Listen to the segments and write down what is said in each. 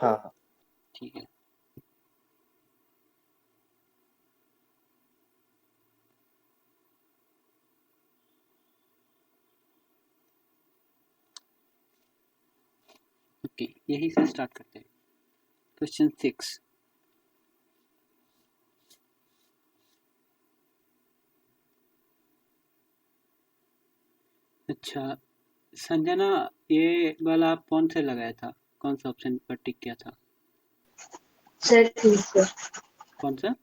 हाँ हाँ। ठीक है। ओके, यही से स्टार्ट करते हैं। क्वेश्चन 6। अच्छा संजना, ये वाला आप कौन से लगाया था, कौन सा ऑप्शन पर टिक किया था? Second sir. कौन सा?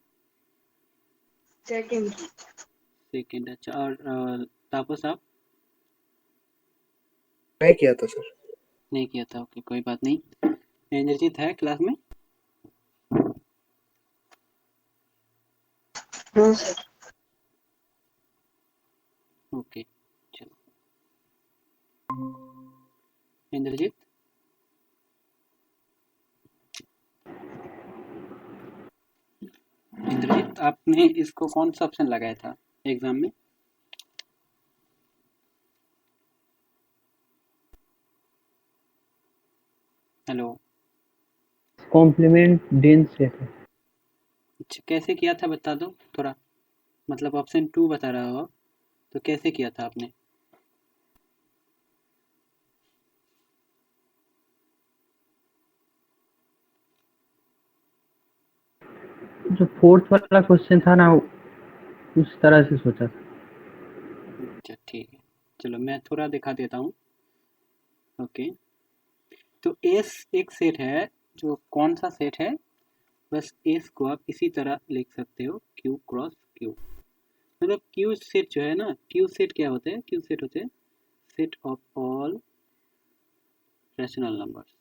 सेकंड। सेकंड। अच्छा, और तापस आप? मैं किया था सर। नहीं किया था। ओके, कोई बात नहीं। इंद्रजीत है क्लास में? हाँ सर। ओके, चलो। इंद्रजीत, इंद्रजीत आपने इसको कौन सा ऑप्शन लगाया था एग्जाम में? हेलो। कॉम्प्लीमेंट डेंस सेट है। अच्छा, कैसे किया था बता दो थोड़ा, मतलब ऑप्शन 2 बता रहा हो तो कैसे किया था आपने? जो फोर्थ वाला क्वेश्चन था ना, उस तरह से सोचा था। अच्छा ठीक है, चलो मैं थोड़ा दिखा देता हूँ। ओके, तो एस एक सेट है, जो कौन सा सेट है, बस एस को आप इसी तरह लिख सकते हो, क्यू क्रॉस क्यू। मतलब क्यू सेट जो है ना, क्यू सेट क्या होते हैं? क्यू सेट होते हैं set of all rational numbers.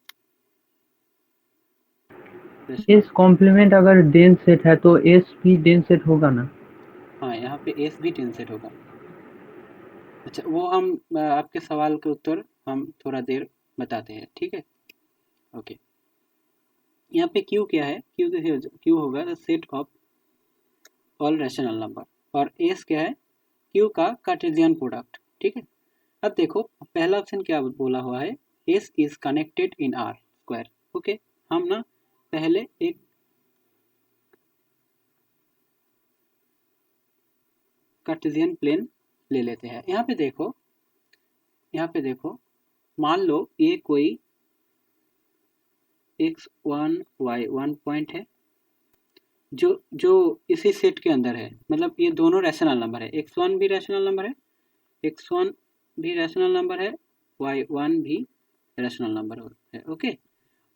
S complement अगर डेंस सेट है तो एस भी डेंस सेट होगा ना? हाँ, यहाँ पे एस भी टेन सेट होगा। अच्छा, वो हम आपके सवाल के उत्तर हम थोड़ा देर बताते हैं, ठीक है? ओके, यहाँ पे क्यू क्या है? क्यू होगा the set of all rational number, और एस क्या है? क्यू का कार्टेशियन प्रोडक्ट, ठीक है? अब देखो, पहला ऑप्शन क्या बोला हुआ है, S is connected in are square. Okay, हम ना पहले एक कार्टेशियन प्लेन ले लेते हैं। यहाँ पे देखो, यहाँ पे देखो, मान लो ये कोई x1 y1 पॉइंट है, जो जो इसी सेट के अंदर है। मतलब ये दोनों रैशनल नंबर है, x1 भी रैशनल नंबर है, x1 भी रैशनल नंबर है, y1 भी रैशनल नंबर है। ओके,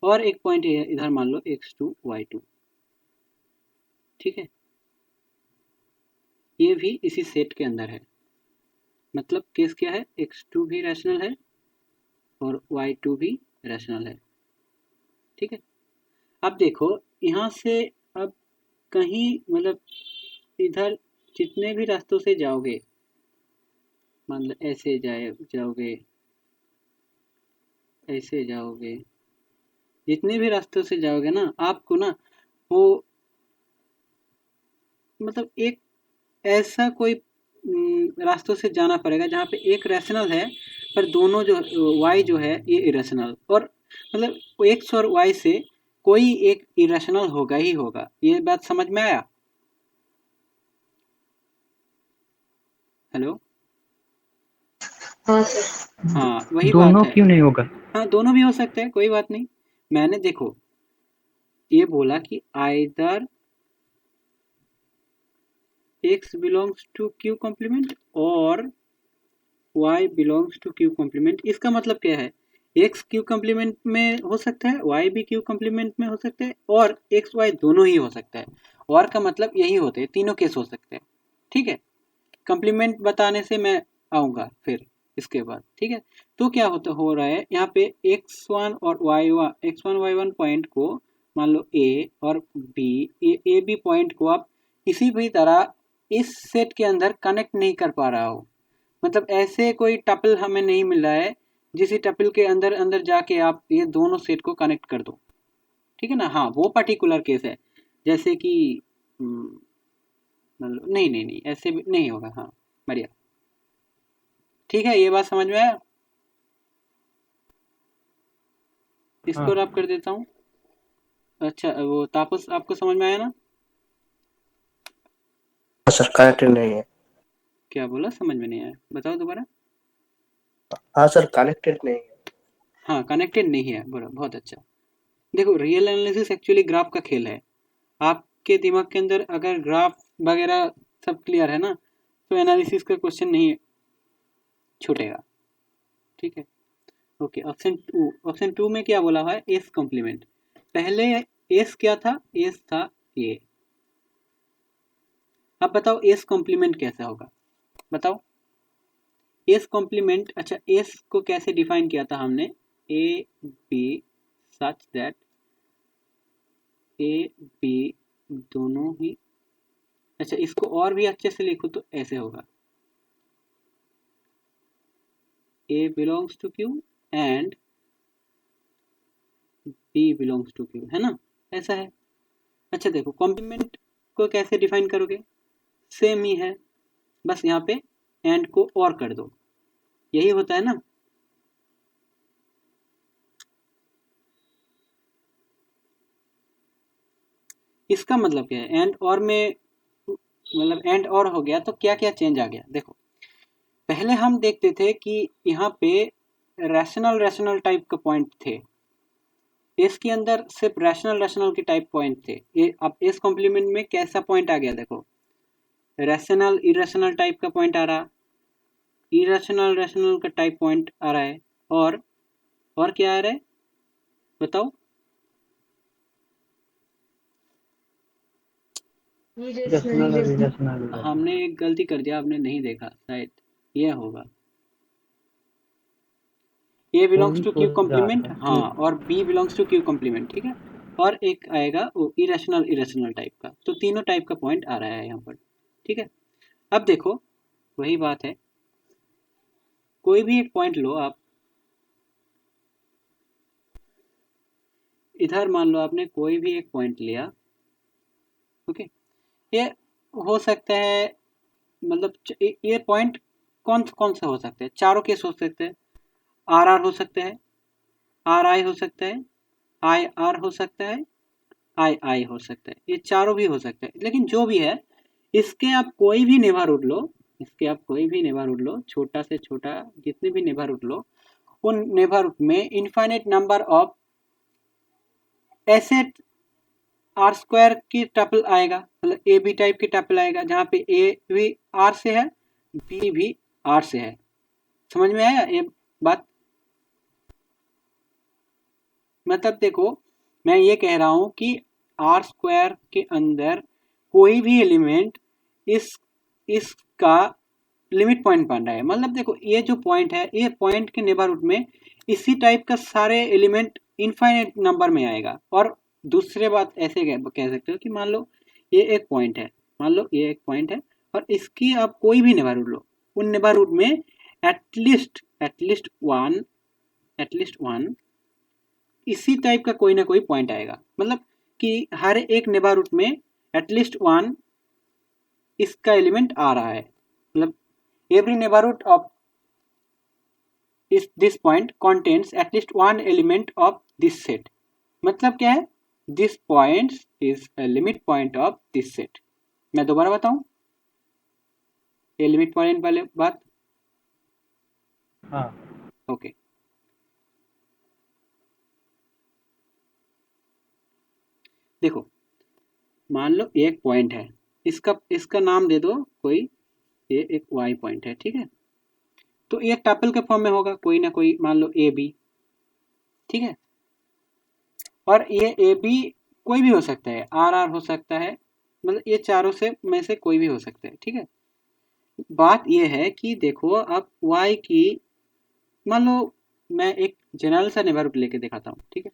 और एक पॉइंट ये इधर मान लो x2 y2, ठीक है? ये भी इसी सेट के अंदर है। मतलब केस क्या है, x2 भी रैशनल है और y2 भी रैशनल है, ठीक है? अब देखो, यहाँ से अब कहीं मतलब इधर जितने भी रास्तों से जाओगे, मान लो ऐसे जाओगे, ऐसे जाओगे, जितने भी रास्तों से जाओगे ना, आपको ना वो मतलब एक ऐसा कोई रास्तों से जाना पड़ेगा जहाँ पे एक रैशनल है, पर दोनों जो y जो है ये इरेशनल, और मतलब x और y से कोई एक इरेशनल होगा ही होगा। ये बात समझ में आया? हेलो। हाँ सर। हाँ, वही बात दोनों है। क्यों नहीं होगा? हाँ, दोनों भी हो सकते हैं, कोई बात नहीं। मैंने देखो ये बोला कि either x belongs to q complement और y belongs to q complement. इसका मतलब क्या है, x q कॉम्प्लीमेंट में हो सकता है, y भी q कॉम्प्लीमेंट में हो सकता है, और x y दोनों ही हो सकता है। और का मतलब यही होते हैं, तीनों केस हो सकते हैं, ठीक है? कॉम्प्लीमेंट बताने से मैं आऊँगा फिर इसके बाद, ठीक है? तो क्या होता हो रहा है यहाँ पे, x1 और y1, x1 y1 पॉइंट को मान लो a और b, ए बी पॉइंट को आप किसी भी तरह इस सेट के अंदर कनेक्ट नहीं कर पा रहा हो। मतलब ऐसे कोई टपल हमें नहीं मिल रहा है जिस टपल के अंदर अंदर जाके आप ये दोनों सेट को कनेक्ट कर दो, ठीक है ना? हाँ, वो पर्टिकुलर केस है, जैसे कि मतलब नहीं नहीं नहीं, ऐसे भी नहीं होगा। हाँ, बढ़िया, ठीक है, ये बात समझ में आया? इसको हाँ। रब कर देता हूँ। अच्छा, वो तापस आपको समझ में आया ना? हाँ सर, कनेक्टेड नहीं है। क्या बोला, समझ में नहीं आया, बताओ दोबारा। हाँ सर, कनेक्टेड नहीं है। हाँ, कनेक्टेड नहीं है, बड़ा बहुत अच्छा। देखो, रियल एनालिसिस एक्चुअली ग्राफ का खेल है। आपके दिमाग के अंदर अगर ग्राफ वगैरह सब क्लियर है ना, तो एनालिसिस का क्वेश्चन नहीं छूटेगा। ठीक है, ओके। ऑप्शन टू में क्या बोला हुआ है? S complement. पहले एस क्या था? एस था ए। अब बताओ एस कॉम्प्लीमेंट कैसा होगा, बताओ। एस कॉम्प्लीमेंट, अच्छा एस को कैसे डिफाइन किया था हमने? A B such that A B दोनों ही, अच्छा इसको और भी अच्छे से लिखो तो ऐसे होगा, A belongs to Q and B belongs to Q, है ना? ऐसा है। अच्छा देखो, कॉम्प्लीमेंट को कैसे डिफाइन करोगे? सेम ही है, बस यहाँ पे एंड को और कर दो, यही होता है ना। इसका मतलब क्या है? एंड और में मतलब एंड और हो गया तो क्या क्या चेंज आ गया? देखो, पहले हम देखते थे कि यहाँ पे रैशनल टाइप का पॉइंट थे, इसके अंदर सिर्फ रैशनल के टाइप पॉइंट थे। ये अब इस कॉम्प्लीमेंट में कैसा पॉइंट आ गया? देखो, रैशनल इरेशनल टाइप का पॉइंट आ रहा, इरेशनल का टाइप पॉइंट आ रहा है, और क्या आ रहा है बताओ? रैशनल और इरेशनल। हमने एक गलती कर दिया, आपने नहीं देखा शायद, यह होगा A belongs to Q complement, हाँ, और B belongs to Q complement, ठीक है। और एक आएगा वो इरेशनल टाइप का, तो तीनों टाइप का पॉइंट आ रहा है यहाँ पर, ठीक है। अब देखो, वही बात है, कोई भी एक पॉइंट लो आप, इधर मान लो आपने कोई भी एक पॉइंट लिया, ओके। ये हो सकता है, मतलब ये पॉइंट कौन कौन सा हो सकता है? चारों केस हो सकते हैं। आर हो सकता है, आर आई हो सकता है, आई आर हो सकता है, आई आई हो सकता है, ये चारों भी हो सकता है। लेकिन जो भी है, इसके आप कोई भी नेबरहुड लो, इसके आप कोई भी नेबरहुड लो, छोटा से छोटा जितने भी नेबरहुड लो, उन नेबरहुड में इनफाइनाइट नंबर ऑफ ऐसे आर स्क्वायर की टपल आएगा, मतलब ए बी टाइप की टपल आएगा, जहाँ पे ए भी आर से है, बी भी आर से है। समझ में आया ये बात? मतलब देखो, मैं ये कह रहा हूँ कि आर स्क्वायर के अंदर कोई भी एलिमेंट इसका लिमिट पॉइंट बन रहा है। मतलब देखो, ये जो पॉइंट है, ये पॉइंट के नेबरहुड में इसी टाइप का सारे एलिमेंट इनफाइनाइट नंबर में आएगा। और दूसरे बात ऐसे कह सकते हो कि मान लो ये एक पॉइंट है, मान लो ये एक पॉइंट है, और इसकी आप कोई भी नेबरहुड लो, उन नेबरहुड में एटलीस्ट वन इसी टाइप का कोई ना कोई पॉइंट आएगा। मतलब कि हर एक नेबरहुड में एटलीस्ट वन इसका एलिमेंट आ रहा है। मतलब every neighborhood of this point contains at least one element of this set। मतलब क्या है? this point is a limit point of this set। मैं दोबारा बताऊं ये लिमिट पॉइंट वाले बात? हाँ। ओके, देखो, मान लो एक पॉइंट है, इसका नाम दे दो कोई, ये एक y पॉइंट है, ठीक है। तो ये टपल के फॉर्म में होगा, कोई ना कोई, मान लो ए बी, ठीक है। और ये ए बी कोई भी हो सकता है, आर आर हो सकता है, मतलब ये चारों से में से कोई भी हो सकता है, ठीक है। बात ये है कि देखो, अब y की, मान लो मैं एक जनरल सा नेबरहुड लेके दिखाता हूँ, ठीक है।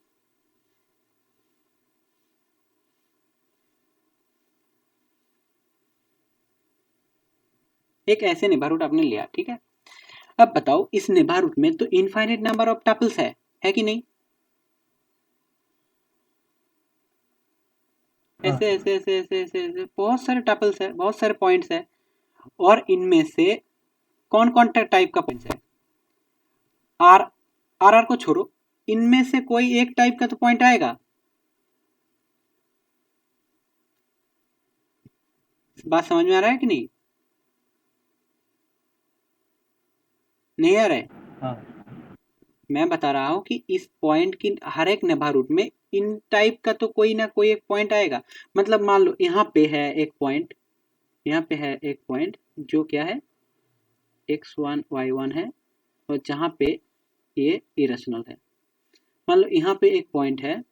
एक ऐसे नेबरहुड आपने लिया, ठीक है। अब बताओ, इस नेबरहुड में तो इनफाइनाइट नंबर ऑफ टपल्स है कि नहीं? ऐसे ऐसे ऐसे ऐसे ऐसे ऐसे बहुत सारे टपल्स है, बहुत सारे पॉइंट्स है, और इनमें से कौन कौन टाइप का पॉइंट्स है? आर आर को छोड़ो, इनमें से कोई एक टाइप का तो पॉइंट आएगा। बात समझ में आ रहा है कि नहीं? नहीं आ रहा है? हाँ मैं बता रहा हूँ कि इस पॉइंट की हर एक नेबर रूट में इन टाइप का तो कोई ना कोई एक पॉइंट आएगा। मतलब मान लो यहाँ पे है एक पॉइंट, यहाँ पे है एक पॉइंट जो क्या है x1 y1 है, और जहाँ पे ये इरेशनल है। मान लो यहाँ पे एक पॉइंट है,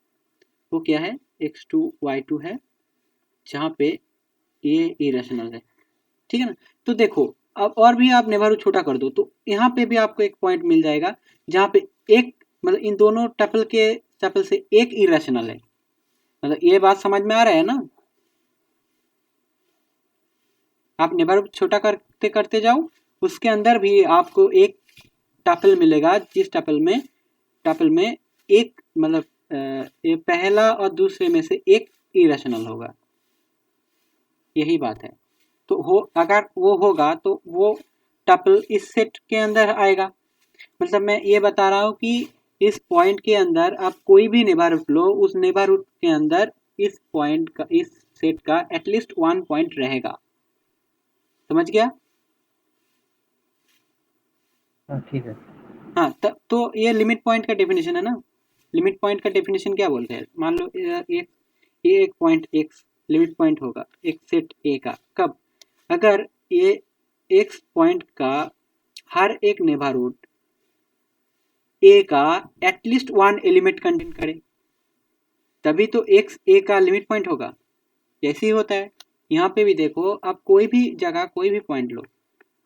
वो क्या है x2 y2 है, जहाँ पे ये इरेशनल है। ठीक है ना? तो देखो अब और भी आप नेबरहुड छोटा कर दो तो यहाँ पे भी आपको एक पॉइंट मिल जाएगा जहाँ पे एक मतलब इन दोनों टपल से एक इरेशनल है। मतलब ये बात समझ में आ रहा है ना? आप नेबरहुड छोटा करते करते जाओ, उसके अंदर भी आपको एक टपल मिलेगा, जिस टपल में एक मतलब ये पहला और दूसरे में से एक इरेशनल होगा। यही बात है। तो अगर वो होगा तो वो टपल इस सेट के अंदर आएगा। मतलब मैं ये बता रहा हूँ कि इस पॉइंट के अंदर आप कोई भी नेबरहुड लो, उस नेबरहुड के अंदर इस पॉइंट का, इस सेट का एटलीस्ट 1 पॉइंट रहेगा। समझ गया? हाँ ठीक है। हाँ, तो ये लिमिट पॉइंट का डेफिनेशन है ना। लिमिट पॉइंट का डेफिनेशन क्या बोलते हैं? मान लो ये एक पॉइंट एक्स लिमिट पॉइंट होगा एक सेट ए का। कब? अगर ये एक्स पॉइंट का हर एक नेबरहुड ए का एटलीस्ट 1 एलिमेंट कंटेन करे, तभी तो एक्स ए का लिमिट पॉइंट होगा। जैसे ही होता है यहाँ पे भी देखो, आप कोई भी जगह कोई भी पॉइंट लो,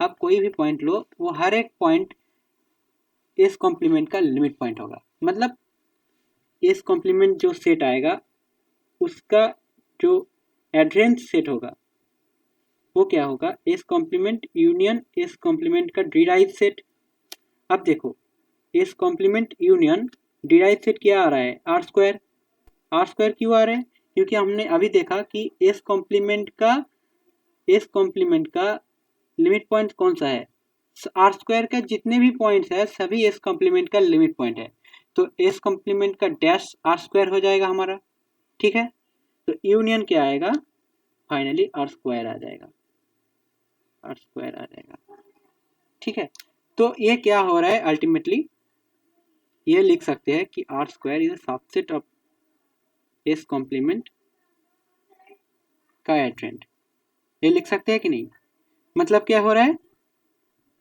आप कोई भी पॉइंट लो, वो हर एक पॉइंट इस कॉम्प्लीमेंट का लिमिट पॉइंट होगा। मतलब इस कॉम्प्लीमेंट जो सेट आएगा उसका जो एड्रेंस सेट होगा वो क्या होगा? इस कॉम्प्लीमेंट यूनियन इस कॉम्प्लीमेंट का डिराइव सेट। अब देखो इस कॉम्प्लीमेंट यूनियन डिराइव सेट क्या आ रहा है? Are square. आर स्क्वायर क्यों आ रहा है? क्योंकि हमने अभी देखा कि इस कॉम्प्लीमेंट का लिमिट पॉइंट कौन सा है? आर स्क्वायर का जितने भी पॉइंट्स है सभी इस कॉम्प्लीमेंट का लिमिट पॉइंट है। तो इस कॉम्प्लीमेंट का डैश आर स्क्वायर हो जाएगा हमारा। ठीक है? तो यूनियन क्या आएगा? फाइनली आर स्क्वायर आ जाएगा। आर स्क्वायर आ जाएगा। ठीक है? तो ये क्या हो रहा है अल्टीमेटली? ये लिख सकते हैं कि R square is a subset of इस कॉम्प्लीमेंट का एड्रेंट। ये लिख सकते हैं कि नहीं? मतलब क्या हो रहा है?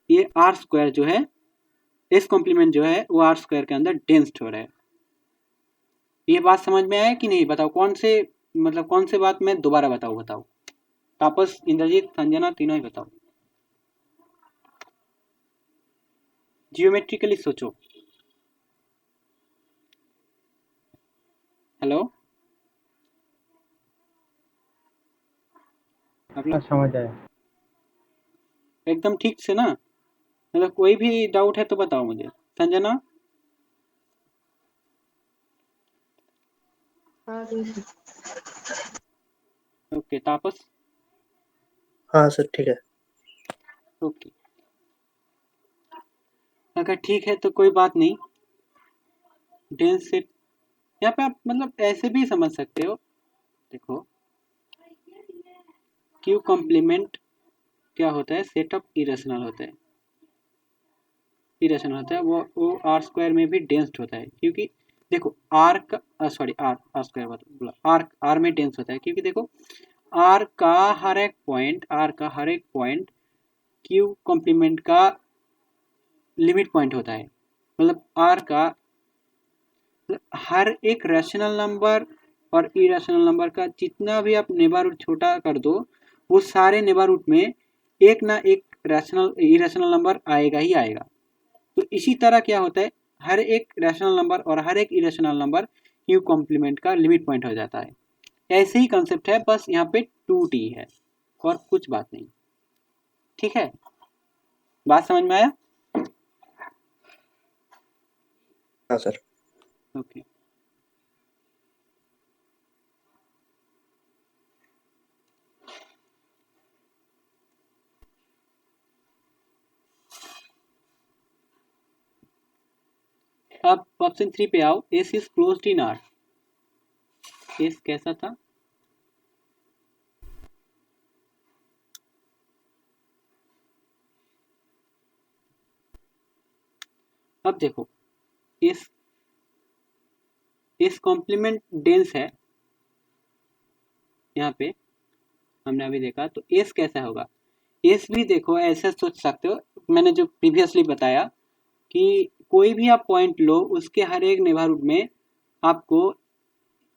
ये आर स्क्वायर जो है, इस कॉम्प्लीमेंट जो है वो आर स्क्वायर के अंदर डेंस्ड हो रहा है। ये बात समझ में आया कि नहीं? बताओ कौन से बात मैं दोबारा बताओ। तापस, इंद्रजीत, संजना तीनों ही बताओ। जियोमेट्रिकली सोचो। हेलो, आप हाँ लोग समझ आया। एकदम ठीक से ना? मतलब कोई भी डाउट है तो बताओ मुझे। संजना? हाँ सर। ओके। तापस? हाँ सर ठीक है। ओके। अगर ठीक है तो कोई बात नहीं। डेंस सेट यहाँ पे आप मतलब ऐसे भी समझ सकते हो। देखो क्यू कॉम्प्लीमेंट क्या होता है? सेट ऑफ इरेशनल होता है। वो आर स्क्वायर में भी डेंस्ड होता है, क्योंकि देखो आर का सॉरी आर स्क्वायर बोला, आर में डेंस होता है क्योंकि देखो आर का हर एक पॉइंट क्यू कॉम्प्लीमेंट का लिमिट पॉइंट होता है। मतलब आर का हर एक रैशनल नंबर और इरेशनल नंबर का जितना भी आप नेबरहुड छोटा कर दो, वो सारे नेबरहुड में एक ना एक इरेशनल नंबर आएगा ही आएगा। तो इसी तरह क्या होता है, हर एक रैशनल नंबर और हर एक इरेशनल नंबर क्यू कॉम्प्लीमेंट का लिमिट पॉइंट हो जाता है। ऐसे ही कंसेप्ट है, बस यहाँ पे 2t है और कुछ बात नहीं। ठीक है? बात समझ में आया? हाँ सर। ओके। अब ऑप्शन 3 पे आओ। S is closed in are. S कैसा था? अब देखो इस कॉम्प्लीमेंट डेंस है, यहाँ पे हमने अभी देखा, तो एस कैसा होगा, एस भी देखो ऐसा सोच सकते हो, मैंने जो प्रीवियसली बताया कि कोई भी आप पॉइंट लो उसके हर एक नेबरहुड में आपको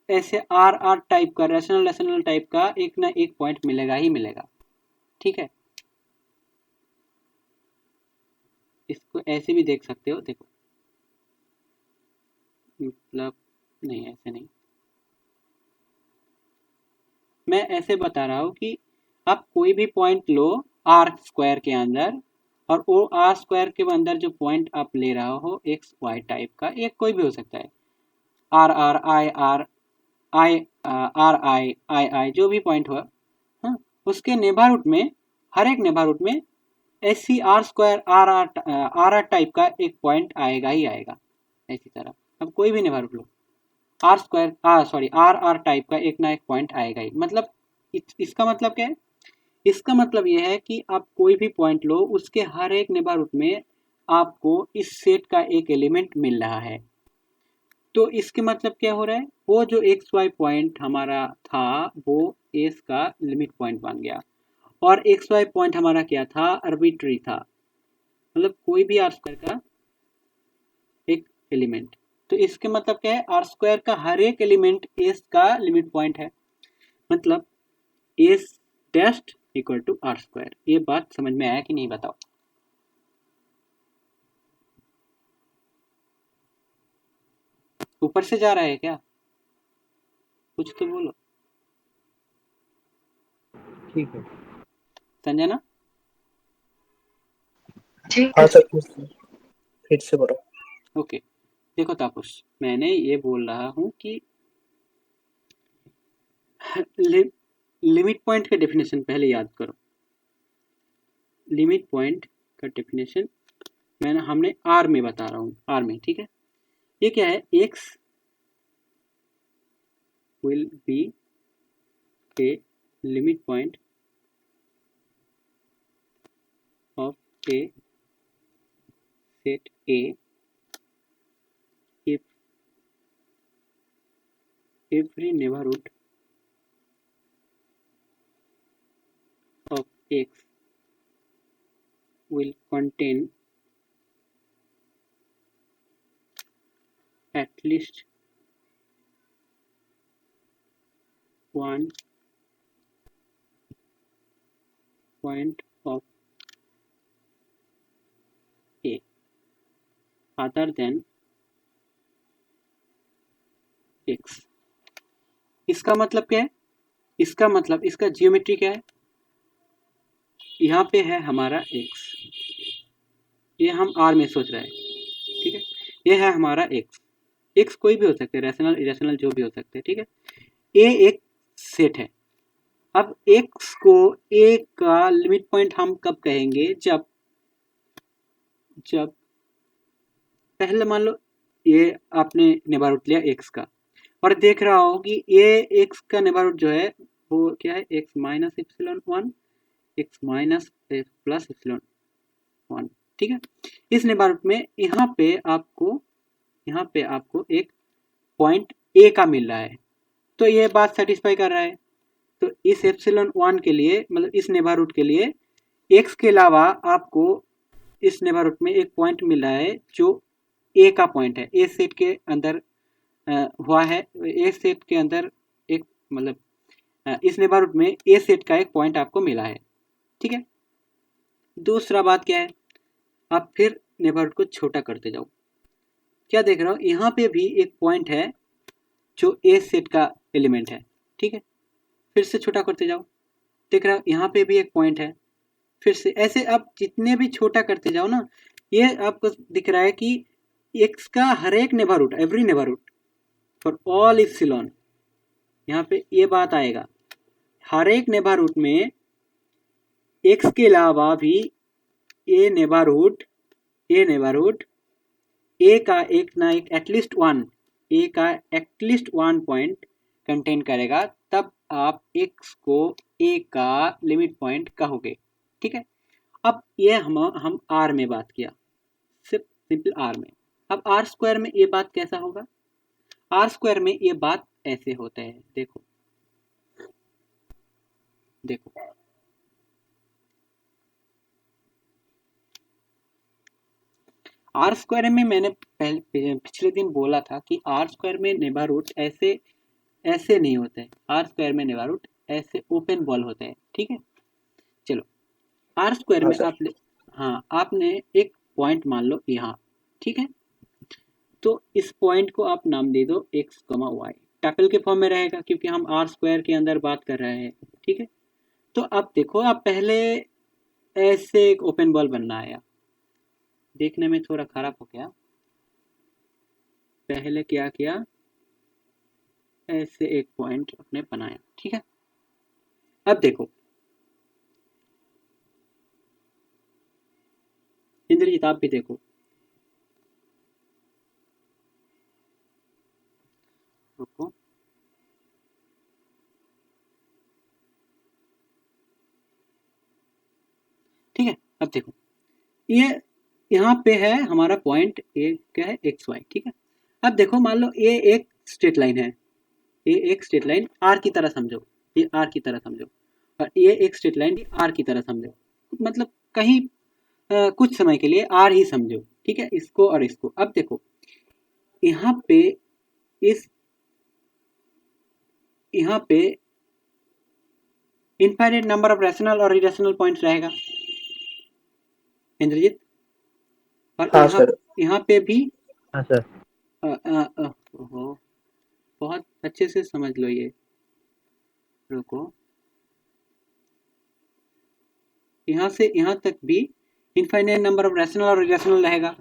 ऐसे आर आर टाइप का रेशनल टाइप का एक ना एक पॉइंट मिलेगा ही मिलेगा, ठीक है। इसको ऐसे भी देख सकते हो, देखो मतलब नहीं ऐसे नहीं, मैं ऐसे बता रहा हूँ कि आप कोई भी पॉइंट लो आर स्क्वायर के अंदर, और वो आर स्क्वायर के अंदर जो पॉइंट आप ले रहा हो एक्स वाई टाइप का, एक कोई भी हो सकता है, R R I R I R I I I जो भी पॉइंट हो, हाँ, उसके नेबरहुड में, हर एक नेबरहुड में ऐसी R square R R type का एक पॉइंट आएगा ही आएगा। ऐसी तरह अब कोई भी नेबरहुड लो, R square R R type का एक ना एक पॉइंट आएगा ही, मतलब इसका मतलब क्या है, इसका मतलब यह है कि आप कोई भी पॉइंट लो उसके हर एक नेबरहुड में आपको इस सेट का एक एलिमेंट मिल रहा है। तो इसके मतलब क्या हो रहा है, वो जो एक्स वाई पॉइंट हमारा था वो एस का लिमिट पॉइंट बन गया, और एक्स वाई पॉइंट हमारा क्या था, आर्बिट्री था, मतलब कोई भी आर स्क्वायर का एक एलिमेंट। तो इसके मतलब क्या है, आर स्क्वायर का हर एक एलिमेंट एस का लिमिट पॉइंट है, मतलब S dashed equal to R square. ये बात समझ में आया कि नहीं बताओ। ऊपर से जा रहा है क्या, कुछ तो बोलो। ठीक है। संजना, ठीक हाँ है सर, फिर से बोलो। ओके, देखो तापुस, मैंने ये बोल रहा हूँ कि लिमिट पॉइंट का डेफिनेशन पहले याद करो। लिमिट पॉइंट का डेफिनेशन हमने आर में बता रहा हूँ, आर में, ठीक है। ये क्या है, x will be a limit point of A set A if every neighborhood of x will contain at least one point of a other than x। इसका मतलब क्या है, इसका मतलब इसका जियोमेट्री क्या है, यहाँ पे है हमारा x, ये हम r में सोच रहे हैं, ठीक है। ये है हमारा x कोई भी हो सकता है, रैशनल इरेशनल जो भी हो सकते हैं, ठीक है। a एक सेट है। अब x को a का लिमिट पॉइंट हम कब कहेंगे, जब पहले मान लो ये आपने नेबरहुड लिया x का, और देख रहा हो कि ये x का नेबरहुड जो है वो क्या है, x minus epsilon 1 x minus plus epsilon 1, ठीक है। इस नेबरहुड में यहाँ पे आपको एक पॉइंट a का मिल रहा है, तो ये बात सेटिस्फाई कर रहा है। तो इस एप्सिलॉन 1 के लिए, मतलब इस नेबरहुड के लिए x के अलावा आपको इस नेबरहुड में एक पॉइंट मिल रहा है जो a का पॉइंट है, a सेट के अंदर हुआ है, ए सेट के अंदर एक, मतलब इस नेबरहुड में ए सेट का एक पॉइंट आपको मिला है, ठीक है। दूसरा बात क्या है, आप फिर नेबरहुड को छोटा करते जाओ, क्या देख रहा हो, यहाँ पे भी एक पॉइंट है जो ए सेट का एलिमेंट है, ठीक है। फिर से छोटा करते जाओ, देख रहा हो यहाँ पे भी एक पॉइंट है, फिर से ऐसे आप जितने भी छोटा करते जाओ ना, ये आपको दिख रहा है कि एक्स का हर एक neighbourhood, every neighbourhood for all epsilon, यहाँ पे ये बात आएगा, हर एक नेबरहुड में एक्स के अलावा भी ए नेबरहुड ए का एक ना एक एटलीस्ट वन पॉइंट कंटेन करेगा, तब आप एक्स को ए का लिमिट पॉइंट कहोगे, ठीक है। अब ये हम आर में बात किया, सिर्फ सिंपल आर में। अब आर स्क्वायर में ये बात कैसा होगा, आर स्क्वायर में ये बात ऐसे होता है, देखो देखो आर स्क्वायर में मैंने पिछले दिन बोला था कि आर स्क्वायर में नेबरहुड ऐसे ऐसे नहीं होता है, आर स्क्वायर में नेबरहुड ऐसे ओपन बॉल होता है, ठीक है। चलो आर स्क्वायर हाँ में सर। हाँ आपने एक पॉइंट मान लो यहाँ, ठीक है, तो इस पॉइंट को आप नाम दे दो एक्स कमा वाई, टपल के फॉर्म में रहेगा क्योंकि हम आर स्क्वायर के अंदर बात कर रहे हैं, ठीक है। तो अब देखो, आप पहले ऐसे एक ओपन बॉल बनना आया, देखने में थोड़ा खराब हो गया, पहले क्या किया, ऐसे एक पॉइंट अपने बनाया, ठीक है। अब देखो इंद्रजीत आप भी देखो, रुको ठीक है। अब देखो ये यहाँ पे है हमारा पॉइंट ए क्या है, एक्स वाई, ठीक है। अब देखो मान लो ये एक स्ट्रेट लाइन है, ये एक स्ट्रेट लाइन आर की तरह समझो, ये आर की तरह समझो, और ये एक स्ट्रेट लाइन आर की तरह समझो, मतलब कहीं कुछ समय के लिए आर ही समझो, ठीक है, इसको और इसको। अब देखो यहाँ पे इस यहाँ पे इनफाइनाइट नंबर ऑफ रैशनल और इरेशनल पॉइंट्स रहेगा इंद्रजीत, और हाँ सर। यहाँ पे भी हाँ सर। ओहो, बहुत अच्छे से समझ लो ये, रुको, यहाँ से यहाँ तक भी इनफाइनाइट नंबर ऑफ रैशनल और इरेशनल रहेगा।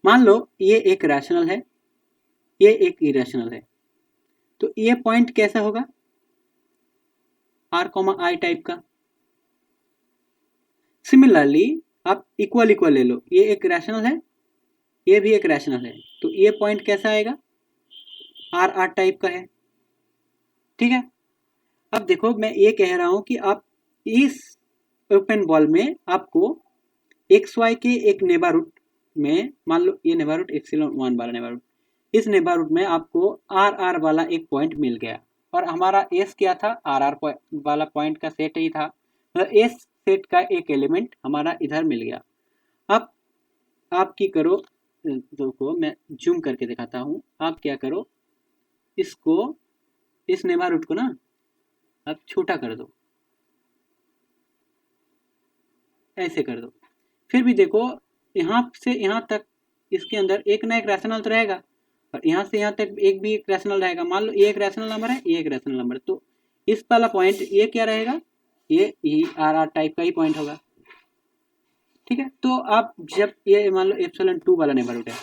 मान लो ये एक रैशनल है, ये एक इरेशनल है, तो ये पॉइंट कैसा होगा, आर कॉमा आई टाइप का। सिमिलरली आप इक्वल इक्वल ले लो, ये एक रैशनल है, ये भी एक रैशनल है, तो ये पॉइंट कैसा आएगा, आर आर टाइप का है, ठीक है। अब देखो मैं ये कह रहा हूं कि आप इस ओपन बॉल में आपको एक्स वाई के एक नेबरहुड में, मान लो ये नेबरहुड एप्सिलॉन 1 वाला नेबरहुड, इस नेबरहुड में आपको आर आर वाला एक पॉइंट मिल गया, और हमारा एस क्या था, आर आर वाला पॉइंट का सेट ही था, मतलब एस सेट का एक एलिमेंट हमारा इधर मिल गया। अब आप की करो, देखो मैं जूम करके दिखाता हूँ, आप क्या करो, इसको इस नेबरहुड को ना आप छोटा कर दो, ऐसे कर दो, फिर भी देखो यहाँ से यहाँ तक इसके अंदर एक ना एक रैशनल तो रहेगा, और यहाँ से यहाँ तक एक भी एक रैशनल रहेगा। मान लो ये एक रैशनल नंबर है, ये एक रैशनल नंबर, तो इस वाला पॉइंट ये क्या रहेगा, ये आर आर टाइप का ही पॉइंट होगा, ठीक है। तो आप जब ये मान लो एप्सिलॉन 2 वाला नेबरहुड है,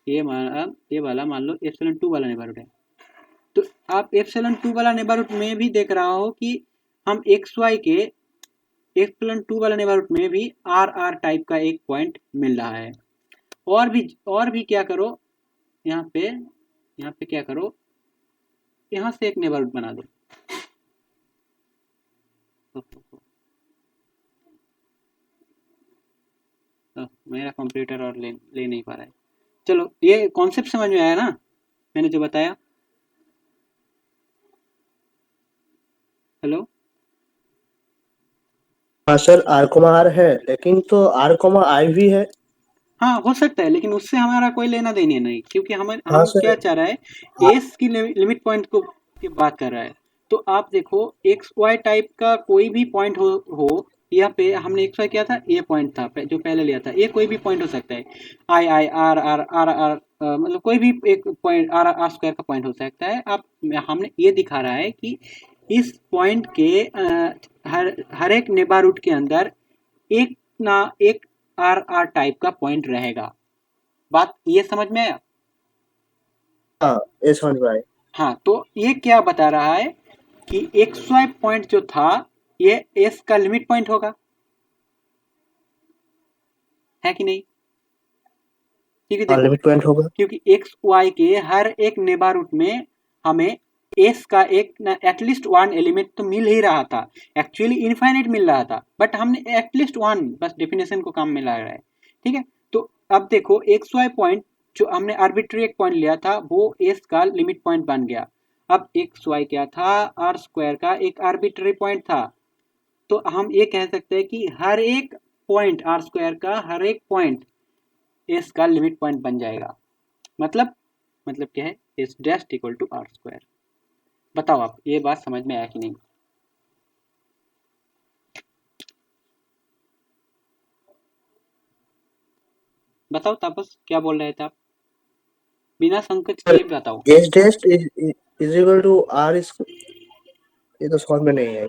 ये वाला मान लो एप्सिलॉन 2 वाला नेबरहुड है, तो आप एप्सिलॉन 2 वाला नेबरहुड में भी देख रहा हो कि हम एक्स वाई के एप्सिलॉन 2 वाला नेबरहुड में भी आर आर टाइप का एक पॉइंट मिल रहा है। और भी क्या करो, यहाँ पे क्या करो, यहाँ से एक नेबरहुड बना दो, मेरा कंप्यूटर और ले नहीं पा रहा है। चलो ये कॉन्सेप्ट समझ में आया ना मैंने जो बताया, हेलो। हाँ सर, आर कोमा आर है, लेकिन तो आर कोमा आई भी है। हाँ हो सकता है, लेकिन उससे हमारा कोई लेना देना नहीं, क्योंकि हम हाँ सर। क्या चाह रहा है, एस की लिमिट पॉइंट को की बात कर रहा है। तो आप देखो एक्स वाई टाइप का कोई भी पॉइंट हो यहाँ पे हमने एक्स वाई किया था, ये पॉइंट था जो पहले लिया था, ये कोई भी पॉइंट हो सकता है, I I R R R R मतलब कोई भी एक पॉइंट आर आर स्क्वायर का पॉइंट हो सकता है। आप हमने ये दिखा रहा है कि इस पॉइंट के हर एक नेबरहुड के अंदर एक ना एक आर आर टाइप का पॉइंट रहेगा। बात ये समझ में आया? हाँ, ये समझ में आया। हाँ, तो ये क्या बता रहा है कि एक्स वाई पॉइंट जो था ये एस का लिमिट पॉइंट होगा, है कि नहीं? क्योंकि हाँ, देखो लिमिट पॉइंट होगा। क्योंकि एक्स वाई के हर एक नेबरहुड में हमें एस का एक ना एटलीस्ट वन एलिमेंट तो मिल ही रहा था, एक्चुअली इनफाइनाइट मिल रहा था, बट हमने एटलीस्ट वन बस डेफिनेशन को काम में ला रहा है, ठीक है। तो अब देखो एक्स वाई पॉइंट जो हमने आर्बिट्री एक पॉइंट लिया था वो एस का लिमिट पॉइंट बन गया। अब एक्स वाई क्या था, आर स्क्वायर का एक आर्बिट्री पॉइंट था। तो हम ये कह सकते हैं कि हर एक पॉइंट आर स्क्वायर का हर एक पॉइंट एस का लिमिट पॉइंट बन जाएगा। मतलब क्या है, S dash equal to R square. बताओ आप ये बात समझ में आया कि नहीं? बताओ तापस क्या बोल रहे थे आप, बिना संकोच किए बताओ। S dash is equal to R, ये तो समझ में नहीं है।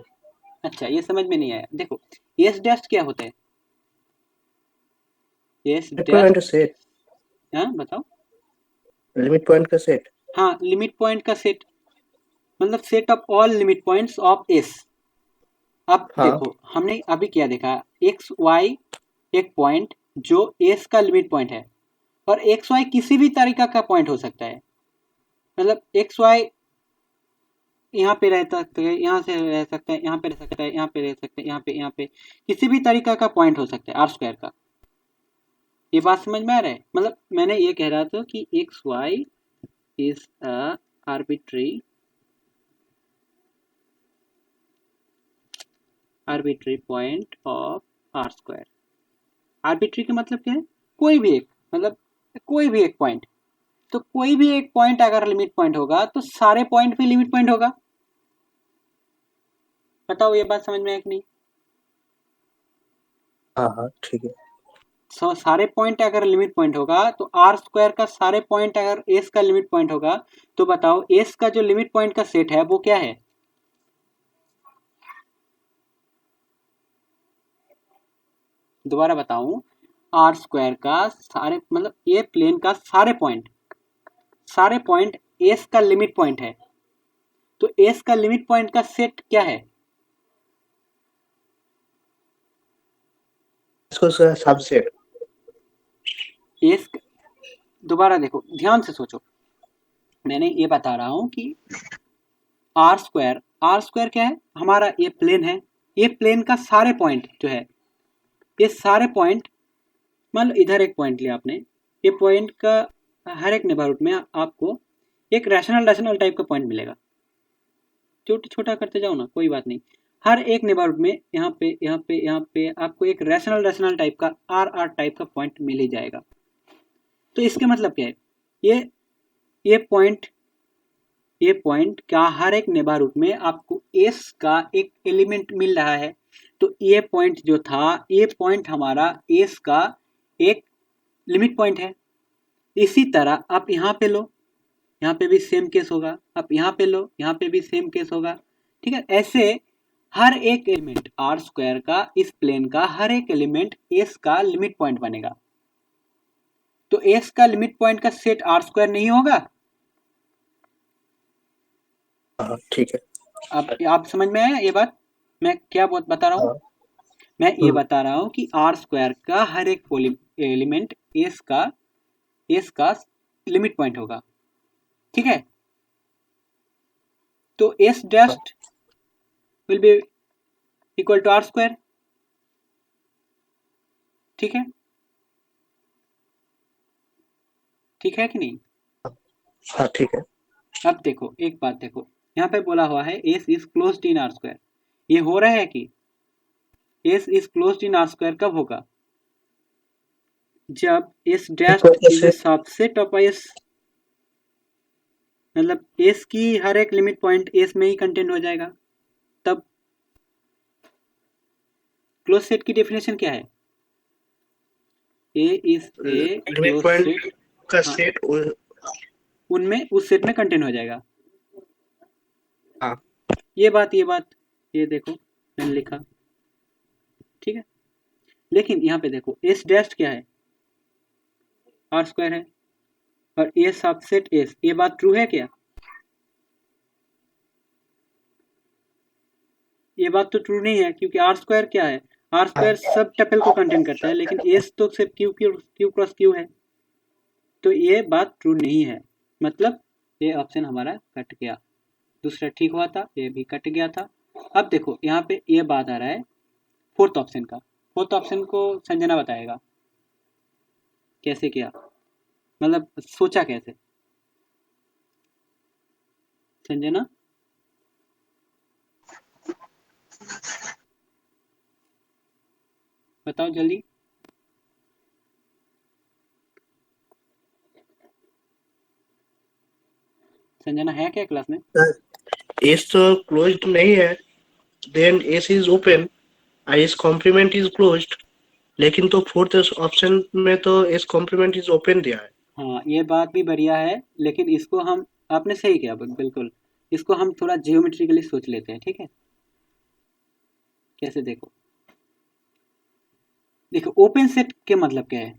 अच्छा ये समझ में नहीं आया। देखो एस डैश क्या होता है, S limit dash, point set, हाँ बताओ। लिमिट पॉइंट का सेट। हाँ लिमिट पॉइंट का सेट, मतलब set of all limit points of S. अब हाँ, देखो हमने अभी क्या देखा, एक्स वाई एक पॉइंट जो एस का लिमिट पॉइंट है, और एक्स वाई किसी भी तरीका का पॉइंट हो सकता है। मतलब एक्स वाई यहाँ पे रह सकते हैं, यहाँ से रह सकते हैं, यहाँ पे रह सकता है, यहाँ पे रह सकते हैं, यहाँ पे किसी भी तरीका का पॉइंट हो सकता है आर स्क्वायर का। ये बात समझ में आ रहा है? मतलब मैंने ये कह रहा था कि x y is a arbitrary point of R square. Arbitrary का मतलब क्या है, कोई भी एक, मतलब कोई भी एक पॉइंट। तो कोई भी एक पॉइंट अगर लिमिट पॉइंट होगा तो सारे पॉइंट भी लिमिट पॉइंट होगा। बताओ ये बात समझ में आया कि नहीं? हाँ हाँ ठीक है। सारे पॉइंट अगर लिमिट पॉइंट होगा तो आर स्क्वायर का सारे पॉइंट अगर एस का लिमिट पॉइंट होगा, तो बताओ एस का जो लिमिट पॉइंट का सेट है वो क्या है? दोबारा बताऊं, आर स्क्वायर का सारे, मतलब ये प्लेन का सारे पॉइंट एस का लिमिट पॉइंट है। तो एस का लिमिट पॉइंट का सेट क्या है? इसको सबसेट। एस, दोबारा देखो ध्यान से सोचो, मैंने ये बता रहा हूं कि आर स्क्वायर क्या है, हमारा ये प्लेन है। ये प्लेन का सारे पॉइंट जो है, ये सारे पॉइंट, मान लो इधर एक पॉइंट लिया आपने, ये पॉइंट का हर एक नेबरहुड में आपको एक रैशनल टाइप का पॉइंट मिलेगा। छोटा करते जाओ ना, कोई बात नहीं। हर एक नेबरहुड में यहाँ पे यहाँ पे यहाँ पे आपको एक रैशनल टाइप का आर टाइप का पॉइंट मिल ही जाएगा। तो इसके मतलब क्या है, ये ये पॉइंट का हर एक नेबरहुड में आपको एस का एक एलिमेंट मिल रहा है। तो ये पॉइंट जो था, ये पॉइंट हमारा एस का एक लिमिट पॉइंट है। इसी तरह आप यहाँ पे लो, यहाँ पे भी सेम केस होगा, आप यहाँ पे लो, यहाँ पे भी सेम केस होगा। ठीक है, ऐसे हर एक एलिमेंट आर स्क्वायर का, इस प्लेन का हर एक एलिमेंट एस का लिमिट पॉइंट बनेगा। तो एस का लिमिट पॉइंट का सेट आर स्क्वायर नहीं होगा? हाँ ठीक है। अब आप समझ में आया ये बात मैं क्या बता रहा हूँ? हाँ। मैं ये बता रहा हूँ कि आर स्क्वायर का हर एक एलिमेंट एस का लिमिट पॉइंट होगा। ठीक है, तो S dashed will be equal to R square. ठीक है, ठीक है कि नहीं? हाँ ठीक है। अब देखो एक बात देखो, यहाँ पे बोला हुआ है S is closed in are square. ये हो रहा है कि S is closed in are square कब होगा? जब S dashed is a subset of S, मतलब एस की हर एक लिमिट पॉइंट एस में ही कंटेंट हो जाएगा। तब क्लोज सेट की डेफिनेशन क्या है? A is a limit close point set, का हाँ, सेट। उनमें उस सेट में कंटेंट हो जाएगा। हाँ। ये बात ये देखो मैंने लिखा। ठीक है, लेकिन यहाँ पे देखो एस डैश क्या है, आर स्क्वायर है, और ए सबसेट एस, ये बात ट्रू है क्या? ये बात तो ट्रू नहीं है, क्योंकि आर स्क्वायर क्या है, आर स्क्वायर सब टपल को कंटेन करता है, लेकिन एस तो सिर्फ क्यू क्रॉस क्यू है। तो ये बात ट्रू नहीं है, मतलब ये ऑप्शन हमारा कट गया। दूसरा ठीक हुआ था, ये भी कट गया था। अब देखो यहाँ पे ये बात आ रहा है फोर्थ ऑप्शन का। फोर्थ ऑप्शन को संजना बताएगा। कैसे किया, मतलब सोचा कैसे? संजना, बताओ जल्दी। संजना है क्या क्लास में? एस तो क्लोज्ड नहीं है, then S is open, S complement is closed, लेकिन तो फोर्थ ऑप्शन में तो एस कॉम्प्लीमेंट इज ओपन दिया है। हाँ, ये बात भी बढ़िया है, लेकिन इसको हम, आपने सही किया बिल्कुल, इसको हम थोड़ा जियोमेट्रिकली सोच लेते हैं, ठीक है? कैसे, देखो देखो, ओपन सेट के मतलब क्या है?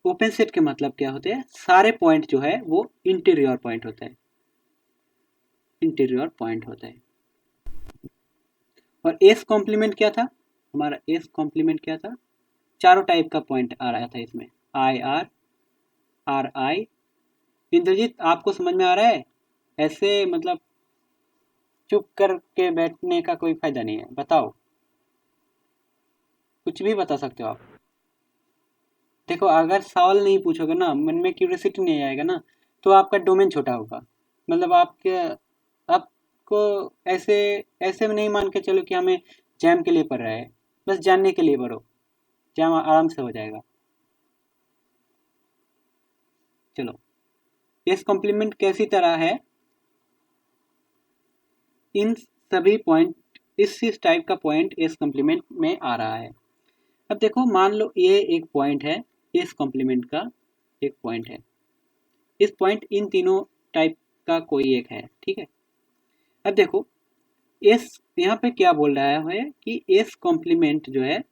ओपन सेट के मतलब क्या होते हैं? सारे पॉइंट जो है वो इंटीरियर पॉइंट होता है, इंटीरियर पॉइंट होता है। और एस कॉम्प्लीमेंट क्या था? हमारा एस कॉम्प्लीमेंट क्या था? चारों टाइप का पॉइंट आ रहा था इसमें, I R, R I. Indrajit, आपको समझ में आ रहा है? ऐसे मतलब चुप करके बैठने का कोई फायदा नहीं है, बताओ, कुछ भी बता सकते हो आप। देखो, अगर सवाल नहीं पूछोगे ना, मन में क्यूरियोसिटी नहीं आएगा ना, तो आपका डोमेन छोटा होगा। मतलब आपके, आपको ऐसे ऐसे में नहीं मान के चलो कि हमें जैम के लिए पढ़ रहा है, बस जानने के लिए पढ़ो, जैम आराम से हो जाएगा। चलो, इस कॉम्प्लीमेंट कैसी तरह है? इन सभी पॉइंट, इस टाइप का पॉइंट इस कॉम्प्लीमेंट में आ रहा है। अब देखो, मान लो ये एक पॉइंट है, इस कॉम्प्लीमेंट का एक पॉइंट है, इस पॉइंट इन तीनों टाइप का कोई एक है, ठीक है? अब देखो, इस यहाँ पे क्या बोल रहा है कि इस कॉम्प्लीमेंट जो है,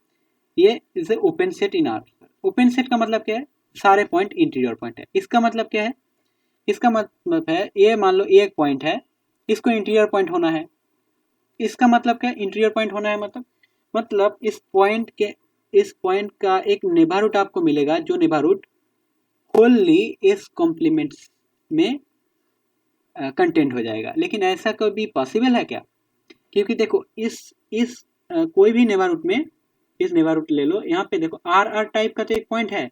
ये is a open set in are. Open set का मतलब क्या है? सारे पॉइंट इंटीरियर पॉइंट है। इसका मतलब क्या है? इसका मतलब है, ये मान लो एक पॉइंट है, इसको इंटीरियर पॉइंट होना है। इसका मतलब क्या है इंटीरियर पॉइंट होना है? मतलब इस पॉइंट का एक नेबरहुड आपको मिलेगा, जो नेबरहुड होली इस कॉम्प्लीमेंट्स में कंटेंट हो जाएगा। लेकिन ऐसा कभी पॉसिबल है क्या? क्योंकि देखो, इस कोई भी नेबरहुड में, इस नेबरहुड ले लो, यहाँ पे देखो आर आर टाइप का तो एक पॉइंट है,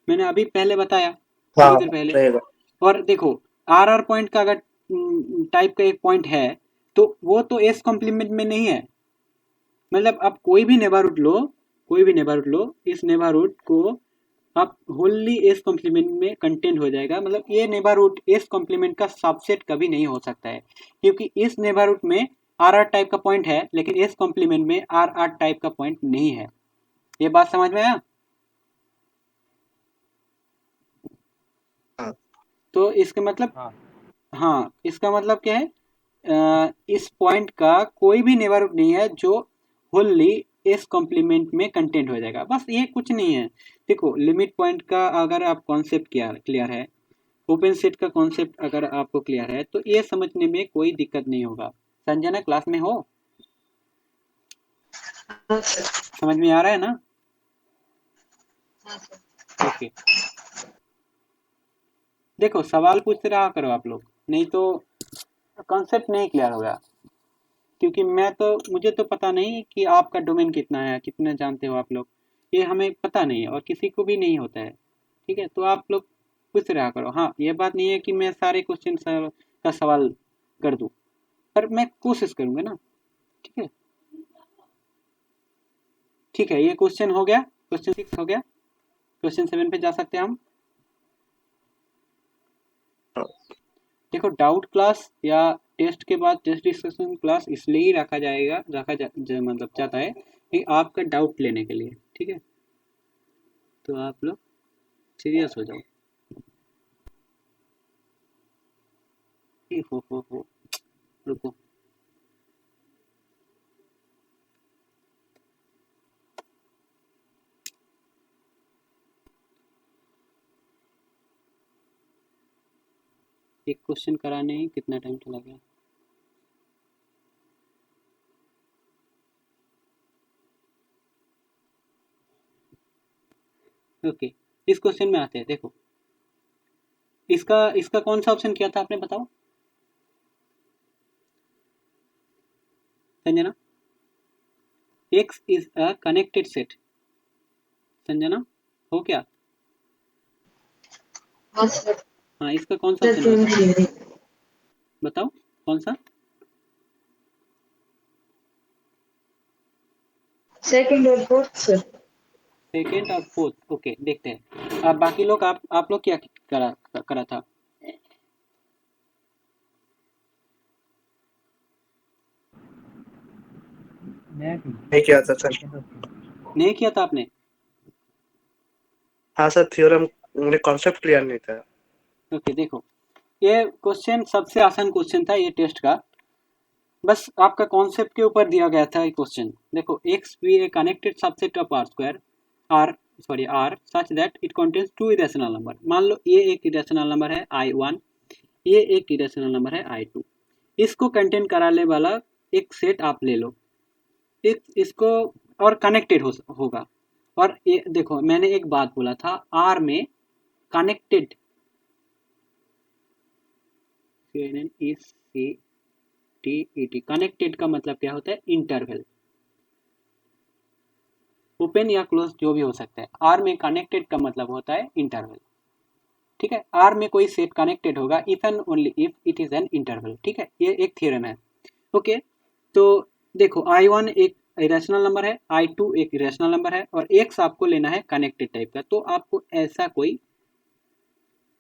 मैंने अभी पहले बताया, थोड़ी देर पहले। रहेगा। और देखो, आर आर पॉइंट का अगर टाइप का एक पॉइंट है, तो वो तो एस कॉम्प्लीमेंट में नहीं है। मतलब आप कोई भी नेबरहुड लो, कोई भी नेबरहुड लो, इस नेबरहुड को आप होली एस कॉम्प्लीमेंट में कंटेंट हो जाएगा। मतलब ये नेबरहुड एस कॉम्प्लीमेंट का सबसेट कभी नहीं हो सकता है, क्योंकि इस नेबरहुड में आर आर टाइप का पॉइंट है, लेकिन एस कॉम्प्लीमेंट में आर आर टाइप का पॉइंट नहीं है। ये बात समझ में आया? हाँ। तो इसका मतलब, हाँ, इसका मतलब क्या है? इस पॉइंट का कोई भी नेबरहुड नहीं है जो होली इस कॉम्प्लीमेंट में कंटेंट हो जाएगा, बस ये कुछ नहीं है। देखो, लिमिट पॉइंट का अगर आप कॉन्सेप्ट क्लियर है, ओपन सेट का कॉन्सेप्ट अगर आपको क्लियर है, तो ये समझने में कोई दिक्कत नहीं होगा। संजना, क्लास में हो? हाँ सर। समझ में आ रहा है ना? हाँ सर। ओके। देखो, सवाल पूछते रहा करो आप लोग, नहीं तो कॉन्सेप्ट नहीं क्लियर होगा। क्योंकि मुझे तो पता नहीं कि आपका डोमेन कितना है, कितना जानते हो आप लोग, ये हमें पता नहीं है और किसी को भी नहीं होता है, ठीक है? तो आप लोग पूछ रहा करो। हाँ, ये बात नहीं है कि मैं सारे क्वेश्चन का सवाल कर दूं, पर मैं कोशिश करूंगा ना, ठीक है? ठीक है, ये क्वेश्चन हो गया, क्वेश्चन 6 हो गया। क्वेश्चन 7 पे जा सकते हैं हम। देखो, डाउट क्लास या टेस्ट के बाद टेस्ट डिस्कशन क्लास इसलिए ही मतलब जाता है कि आपका डाउट लेने के लिए, ठीक है? तो आप लोग सीरियस हो जाओ। हो रुको। एक क्वेश्चन कराने ही कितना टाइम चला गया। ओके, इस क्वेश्चन में आते हैं। देखो, इसका इसका कौन सा ऑप्शन किया था आपने, बताओ Sanjana. X is a connected set। Sanjana, हो क्या? हाँ सर। हाँ, इसका कौन सा सर ऑप्शन थ्योरम होगा? थ्योरी। बताओ कौन सा? सेकंड और फोर्थ सर। सेकेंड और फोर्थ, ओके देखते हैं। अब बाकी लोग, आप लोग क्या करा करा था? नहीं किया था सर। नहीं किया था आपने? हाँ सर, थ्योरम मुझे कॉन्सेप्ट क्लियर नहीं था। ओके देखो, ये क्वेश्चन सबसे आसान क्वेश्चन था ये टेस्ट का। बस आपका कॉन्सेप्ट के ऊपर दिया गया था ये क्वेश्चन। देखो, X be a connected subset of R square R such that it contains two irrational number. मान लो ये एक इरेशनल नंबर है I1, ये एक इरेशनल नंबर है I2। इसको कंटेन कराने वाला एक सेट आप ले लो, इसको, और कनेक्टेड होगा। और ये देखो, मैंने एक बात बोला था, आर में कनेक्टेड कनेक्टेड का मतलब क्या होता है? इंटरवल, ओपन या क्लोज जो भी हो सकता है। आर में कनेक्टेड का मतलब होता है इंटरवल। ठीक है, आर में कोई सेट कनेक्टेड होगा if and only if it is an interval. ठीक है, ये एक थ्योरम है। ओके, तो देखो, I1 एक इरेशनल नंबर है, I2 एक इरेशनल नंबर है, और एक्स आपको लेना है कनेक्टेड टाइप का। तो आपको ऐसा कोई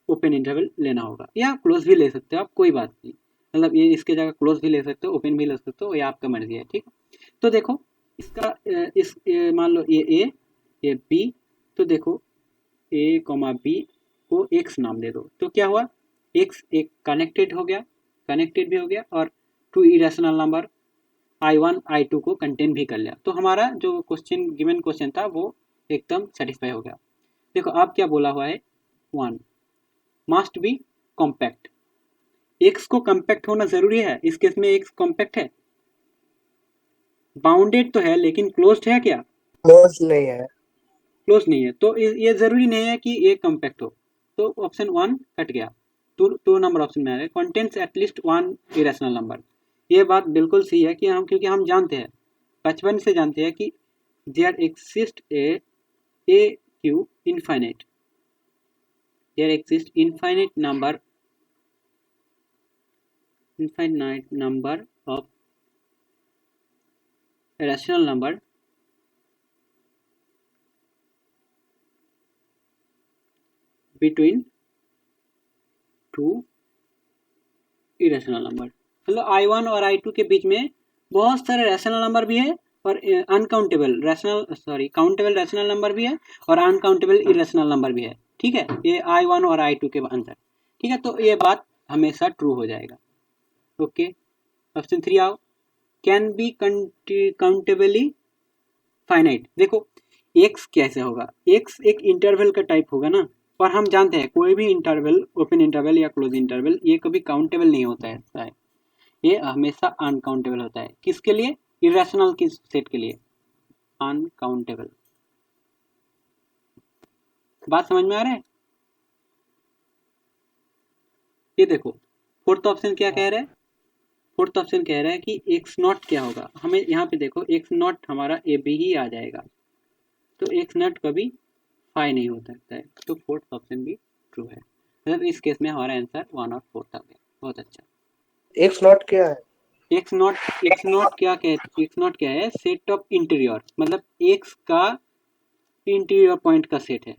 ओपन इंटरवल लेना होगा, या क्लोज भी ले सकते हो आप, कोई बात नहीं। मतलब ये इसके जगह क्लोज भी ले सकते हो, ओपन भी ले सकते हो, ये आपका मर्जी है। ठीक है, तो देखो इसका मान लो ये ए, ये बी। तो देखो, ए कॉमा बी को एक्स नाम दे दो, तो क्या हुआ? एक्स एक कनेक्टेड हो गया, कनेक्टेड भी हो गया, और to irrational number I1 I2 को कंटेन भी कर लिया। तो हमारा जो क्वेश्चन, गिवन क्वेश्चन था, वो एकदम सेटिस्फाई हो गया। देखो, आप क्या बोला हुआ है? 1 मस्ट बी कॉम्पैक्ट। एक्स को कॉम्पैक्ट होना जरूरी है, इस केस में एक्स कॉम्पैक्ट है, बाउंडेड तो है, लेकिन क्लोज्ड है क्या? क्लोज नहीं है। क्लोज नहीं है, तो ये जरूरी नहीं है कि ये कॉम्पैक्ट हो। तो ऑप्शन 1 कट गया। टू नंबर ऑप्शन में आ रहे, कंटेन्स एटलीस्ट 1 इरेशनल नंबर। ये बात बिल्कुल सही है कि हम, क्योंकि हम जानते हैं, बचपन से जानते हैं कि there exist a q infinite, there exists infinite number of rational number between two irrational number। मतलब I1 और I2 के बीच में बहुत सारे रैशनल नंबर भी है, और अनकाउंटेबल काउंटेबल रैशनल नंबर भी है, और अनकाउंटेबल इरेशनल नंबर भी है। ठीक है, ये I1 और I2 के अंदर। ठीक है, तो ये बात हमेशा ट्रू हो जाएगा। ओके, ऑप्शन 3 आओ। Can be countably finite. देखो, एक्स कैसे होगा? एक्स एक इंटरवल का टाइप होगा ना, और हम जानते हैं कोई भी इंटरवल, ओपन इंटरवल या क्लोज इंटरवल, ये कभी काउंटेबल नहीं होता है, ये हमेशा अनकाउंटेबल होता है। किसके लिए? इरेशनल की सेट के लिए अनकाउंटेबल। बात समझ में आ रहा है? ये देखो, फोर्थ ऑप्शन क्या कह रहा है? फोर्थ ऑप्शन कह रहा है कि एक्स नॉट क्या होगा? हमें यहाँ पे देखो, एक्स नॉट हमारा ए बी ही आ जाएगा, तो एक्स नॉट कभी फाई नहीं हो सकता है। तो फोर्थ ऑप्शन भी ट्रू है। मतलब इस केस में हमारा आंसर 1 और 4 आ गया। बहुत अच्छा। एक्स नॉट क्या है? एक्स नॉट क्या है? सेट ऑफ इंटीरियर, मतलब एक्स का इंटीरियर पॉइंट का सेट है।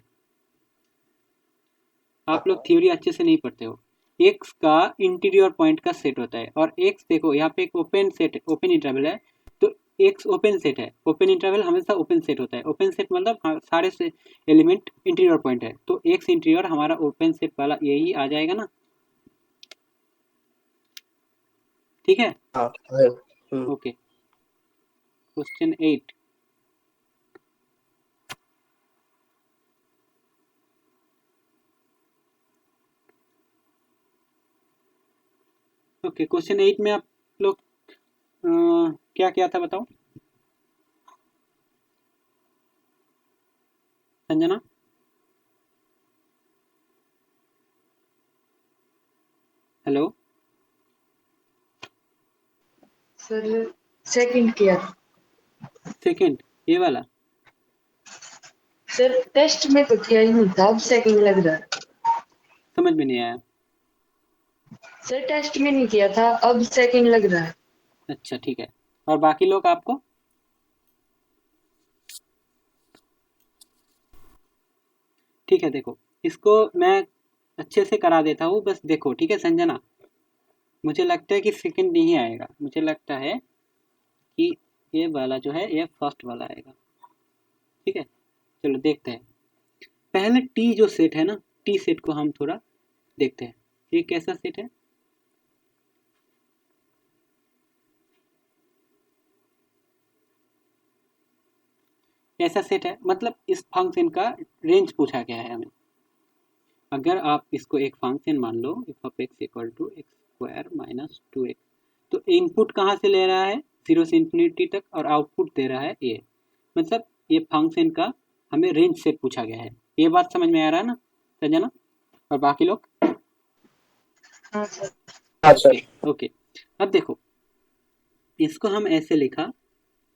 आप लोग थ्योरी अच्छे से नहीं पढ़ते हो। एक्स का इंटीरियर पॉइंट का सेट होता है, और एक्स देखो यहाँ पे एक ओपन सेट, ओपन इंटरवल है, तो एक्स ओपन सेट है। ओपन इंटरवल हमेशा ओपन सेट होता है। ओपन सेट मतलब सारे से एलिमेंट इंटीरियर पॉइंट है, तो एक्स इंटीरियर हमारा ओपन सेट वाला यही आ जाएगा ना। ठीक है, हाँ। ओके। क्वेश्चन 8। ओके, क्वेश्चन 8 में आप लोग क्या क्या था बताओ, संजना? हेलो? सर सेकंड किया। सेकंड, ये वाला? सर टेस्ट में तो किया ही नहीं था, अब सेकंड लग रहा है। समझ में नहीं आया। सर टेस्ट में नहीं किया था, अब सेकंड लग रहा है। अच्छा ठीक है, और बाकी लोग आपको? ठीक है, देखो इसको मैं अच्छे से करा देता हूँ, बस देखो ठीक है संजना। मुझे लगता है कि सेकंड नहीं आएगा, मुझे लगता है कि ये वाला जो है ये फर्स्ट वाला आएगा। ठीक है, चलो देखते हैं। पहले टी जो सेट है ना, टी सेट को हम थोड़ा देखते हैं, ये कैसा सेट है। ऐसा सेट है, मतलब इस फंक्शन का रेंज पूछा गया है हमें। अगर आप इसको एक फंक्शन मान लो, f of x equal to x square minus 2x, तो इनपुट कहाँ से ले रहा है, 0 से इन्फिनिटी तक, और आउटपुट दे रहा है ये, मतलब ये फंक्शन का हमें रेंज सेट पूछा गया है। ये बात समझ में आ रहा है ना संजना और बाकी लोग? हाँ सर। हाँ ओके सर। ओके, अब देखो इसको हम ऐसे लिखा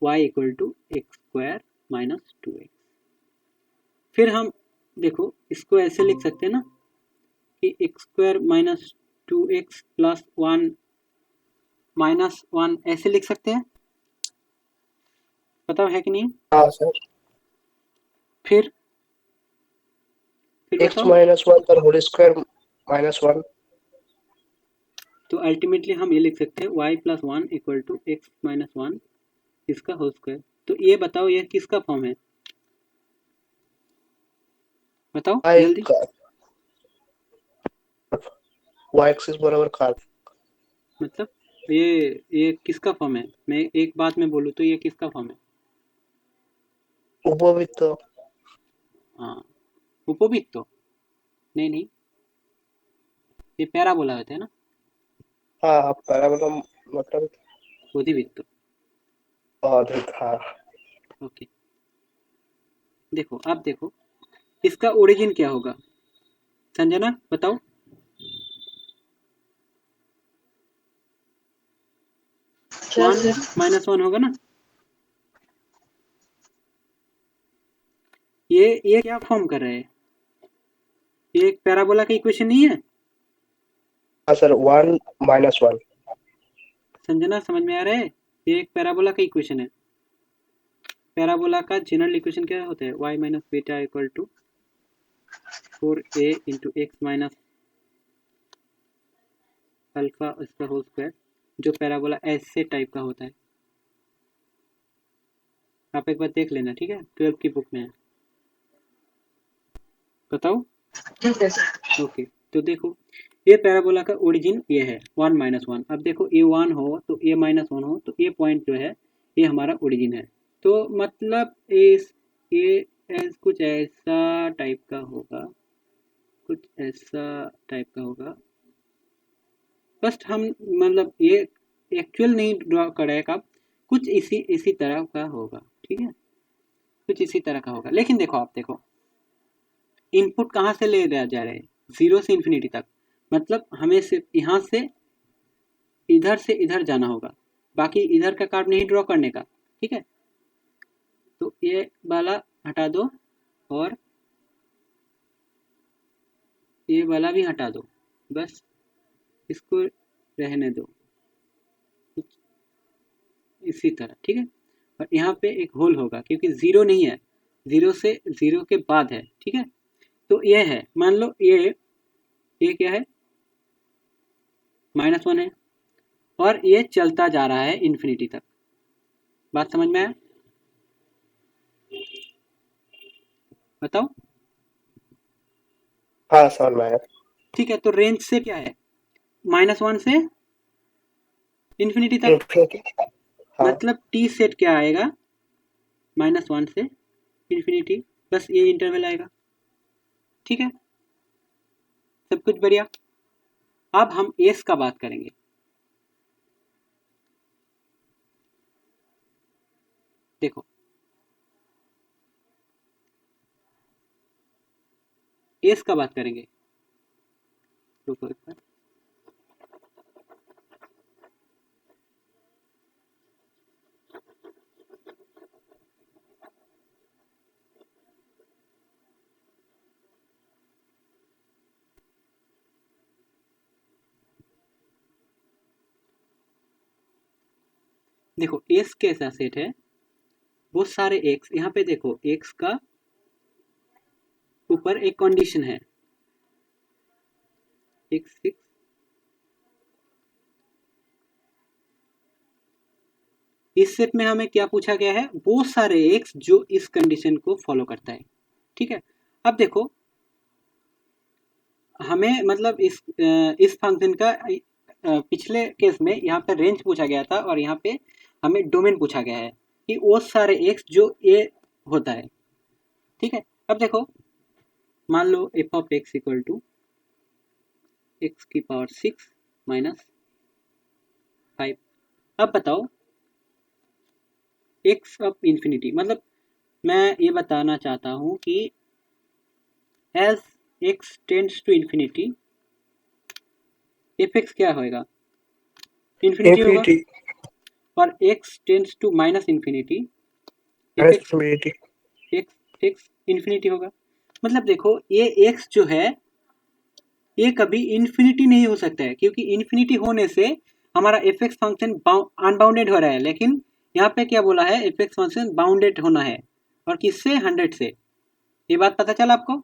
y equal to x square minus 2x। फिर हम देखो इसको ऐसे लिख सकते हैं ना कि x square minus 2x plus 1 minus 1, ऐसे लिख सकते हैं, पता है कि नहीं? हाँ सर। फिर एक्स बताओ। माइनस वन पर होल स्क्वायर माइनस वन। तो अल्टीमेटली हम ये लिख सकते हैं y plus 1 equal to x minus 1 इसका होल स्क्वायर। तो ये बताओ ये किसका फॉर्म है, बताओ वाई जल्दी। का वाई एक्सिस बराबर कार्व। मतलब ये किसका फॉर्म है, मैं एक बात में बोलूँ तो ये किसका फॉर्म है? उपवित्त। हाँ, उपवित्त तो नहीं नहीं, ये पैराबोला होता है ना, हाँ हाँ, पैराबोला मतलब बोधिवित्त। अधिक। हाँ ओके, देखो अब देखो इसका ओरिजिन क्या होगा, संजना बताओ। क्या 1 सर? माइनस 1 होगा ना। ये क्या फॉर्म कर रहे हैं, ये एक पैराबोला का इक्वेशन नहीं है? हाँ sir, one minus one. Sanjana समझ में आ रहा है, ये एक पैराबोला का इक्वेशन है। पैराबोला का जनरल इक्वेशन क्या होता है, y minus beta equal to 4a into x minus alpha इसका होल स्क्वायर, जो पैराबोला ऐसे टाइप का होता है। आप एक बार देख लेना, ठीक है, 12 की बुक में है, बताओ। ठीक है सर। ओके, तो देखो ये पैराबोला का ओरिजिन ये है 1 माइनस 1। अब देखो ये 1 हो तो ये माइनस 1 हो, तो ये पॉइंट जो है ये हमारा ओरिजिन है। तो मतलब ये कुछ ऐसा टाइप का होगा, कुछ ऐसा टाइप का होगा। फर्स्ट हम मतलब ये एक्चुअल नहीं ड्रॉ करेगा, कुछ इसी तरह का होगा, ठीक है, कुछ इसी तरह का होगा। लेकिन देखो आप देखो इनपुट कहाँ से ले जा रहे हैं, 0 से इन्फिनिटी तक, मतलब हमें सिर्फ यहाँ से इधर जाना होगा, बाकी इधर का कार्व नहीं ड्रॉ करने का, ठीक है। तो ये वाला हटा दो और ये वाला भी हटा दो, बस इसको रहने दो कुछ इसी तरह, ठीक है। और यहाँ पे एक होल होगा क्योंकि 0 नहीं है, 0 से 0 के बाद है, ठीक है। तो ये है, मान लो ये क्या है, -1 है, और ये चलता जा रहा है इन्फिनिटी तक। बात समझ में आया, बताओ। हाँ समझ में आया। ठीक है, तो रेंज से क्या है, -1 से इन्फिनिटी तक, इन्फिनिटी। हाँ मतलब टी सेट क्या आएगा, -1 से इन्फिनिटी, बस ये इंटरवल आएगा, ठीक है, सब कुछ बढ़िया। अब हम एस का बात करेंगे। देखो एस का बात करेंगे, रुको एक बार, देखो एस कैसा सेट है, वो सारे एक्स, यहाँ पे देखो एक्स का ऊपर एक कंडीशन है x6, इस सेट में हमें क्या पूछा गया है, वो सारे एक्स जो इस कंडीशन को फॉलो करता है। ठीक है, अब देखो हमें मतलब इस फंक्शन का पिछले केस में यहाँ पे रेंज पूछा गया था और यहाँ पे हमें डोमेन पूछा गया है कि वो सारे एक्स जो ए होता है। ठीक है, अब देखो मान लो f of x equal to x की पावर 6 माइनस 5। अब बताओ एक्स ऑफ इंफिनिटी, मतलब मैं ये बताना चाहता हूँ कि as x tends to infinity f x क्या होएगा, इंफिनिटी होगा, इंफिनिटी और x tends to minus infinity f minus x infinity x x infinity होगा। मतलब देखो ये एक्स जो है ये कभी इंफिनिटी नहीं हो सकता है, क्योंकि इंफिनिटी होने से हमारा एफ एक्स फंक्शन अनबाउंडेड हो रहा है, लेकिन यहाँ पे क्या बोला है, एफ एक्स फंक्शन बाउंडेड होना है, और किससे, 100 से। ये बात पता चला आपको?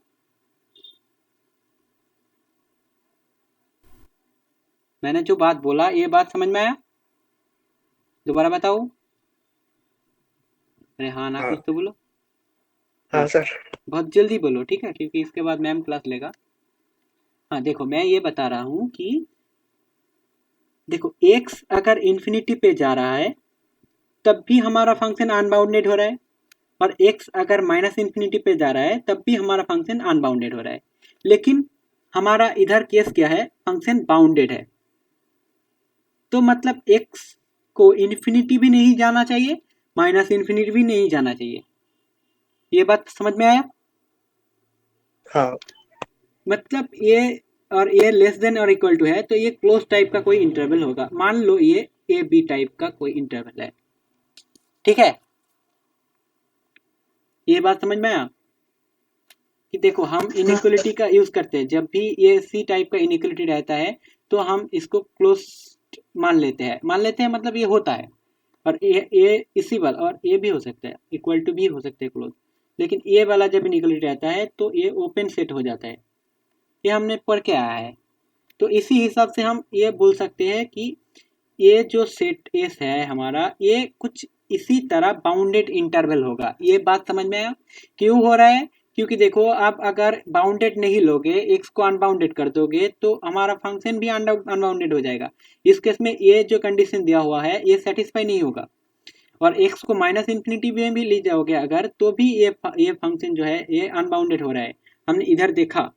मैंने जो बात बोला ये बात समझ में आया? दोबारा बताओ। अरे हाँ ना, हाँ कुछ तो बोलो। हाँ सर। बहुत जल्दी बोलो, ठीक है, क्योंकि इसके बाद मैम क्लास लेगा। हाँ देखो मैं ये बता रहा हूँ कि देखो एक्स अगर इंफिनिटी पे जा रहा है तब भी हमारा फंक्शन अनबाउंडेड हो रहा है, और x अगर माइनस इंफिनिटी पे जा रहा है तब भी हमारा फंक्शन अनबाउंडेड हो रहा है। लेकिन हमारा इधर केस क्या है, फंक्शन बाउंडेड है, तो मतलब x को इंफिनिटी भी नहीं जाना चाहिए, माइनस इंफिनिटी भी नहीं जाना चाहिए। ये बात समझ में आया? हाँ मतलब ये और ये लेस देन और इक्वल टू है, तो ये क्लोज टाइप का कोई इंटरवल होगा। मान लो ये ए बी टाइप का कोई इंटरवल है, ठीक है। ये बात समझ में आया कि देखो हम इनइक्वलिटी का यूज करते हैं, जब भी ये सी टाइप का इनइक्वलिटी रहता है तो हम इसको क्लोज मान लेते हैं मतलब ये होता है, और ये इसी वाला, और ये भी हो सकता है इक्वल टू भी हो सकता है क्लोज, लेकिन ये वाला जब इनइक्वलिटी रहता है तो ये ओपन सेट हो जाता है। ये हमने पढ़ के आया है, तो इसी हिसाब से हम ये बोल सकते हैं कि ये जो सेट एस है हमारा, ये कुछ इसी तरह बाउंडेड इंटरवल होगा। ये बात समझ में आया क्यों हो रहा है? क्योंकि देखो आप अगर बाउंडेड नहीं लोगे, एक्स को अनबाउंडेड कर दोगे तो हमारा फंक्शन भी अनबाउंडेड हो जाएगा। इस केस में ये जो कंडीशन दिया हुआ है ये सेटिस्फाई नहीं होगा, और एक्स को माइनस इंफिनिटी में भी ले जाओगे अगर, तो भी ये फंक्शन जो है ये अनबाउंडेड हो रहा है, हमने इधर देखा।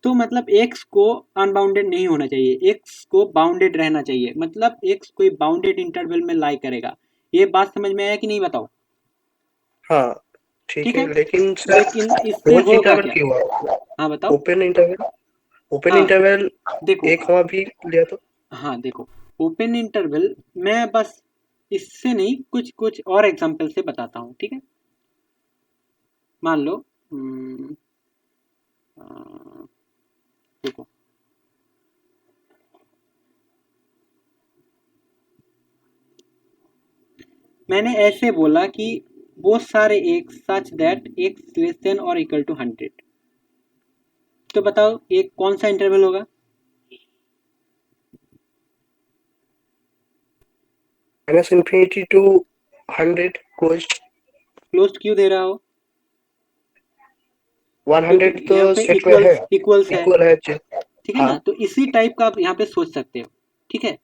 तो मतलब एक्स को अनबाउंडेड नहीं होना चाहिए, एक्स को बाउंडेड रहना चाहिए, मतलब एक्स कोई बाउंडेड इंटरवल में लाई करेगा। ये बात समझ में आया कि नहीं, बताओ? हाँ ठीक ठीक है, है, लेकिन सर लेकिन इससे क्लोज होगा इंटरवल क्या? क्यों हुआ? हाँ बताओ। ओपन हाँ इंटरवल देखो, एक कॉमा भी लिया तो। हाँ देखो ओपन इंटरवल मैं बस इससे नहीं कुछ कुछ और एग्जांपल से बताता हूँ, ठीक है। मान लो देखो मैंने ऐसे बोला कि वो सारे एक such that x less than और इक्वल टू 100, तो बताओ ये कौन सा इंटरवल होगा? Minus infinity to 100 close. Closed क्यों दे रहा हो? 100 क्योंकि तो यहाँ पे सेट में है, इक्वल्स है, इक्वल है ठीक है हाँ ना, तो इसी टाइप का आप यहाँ पे सोच सकते हो, ठीक है।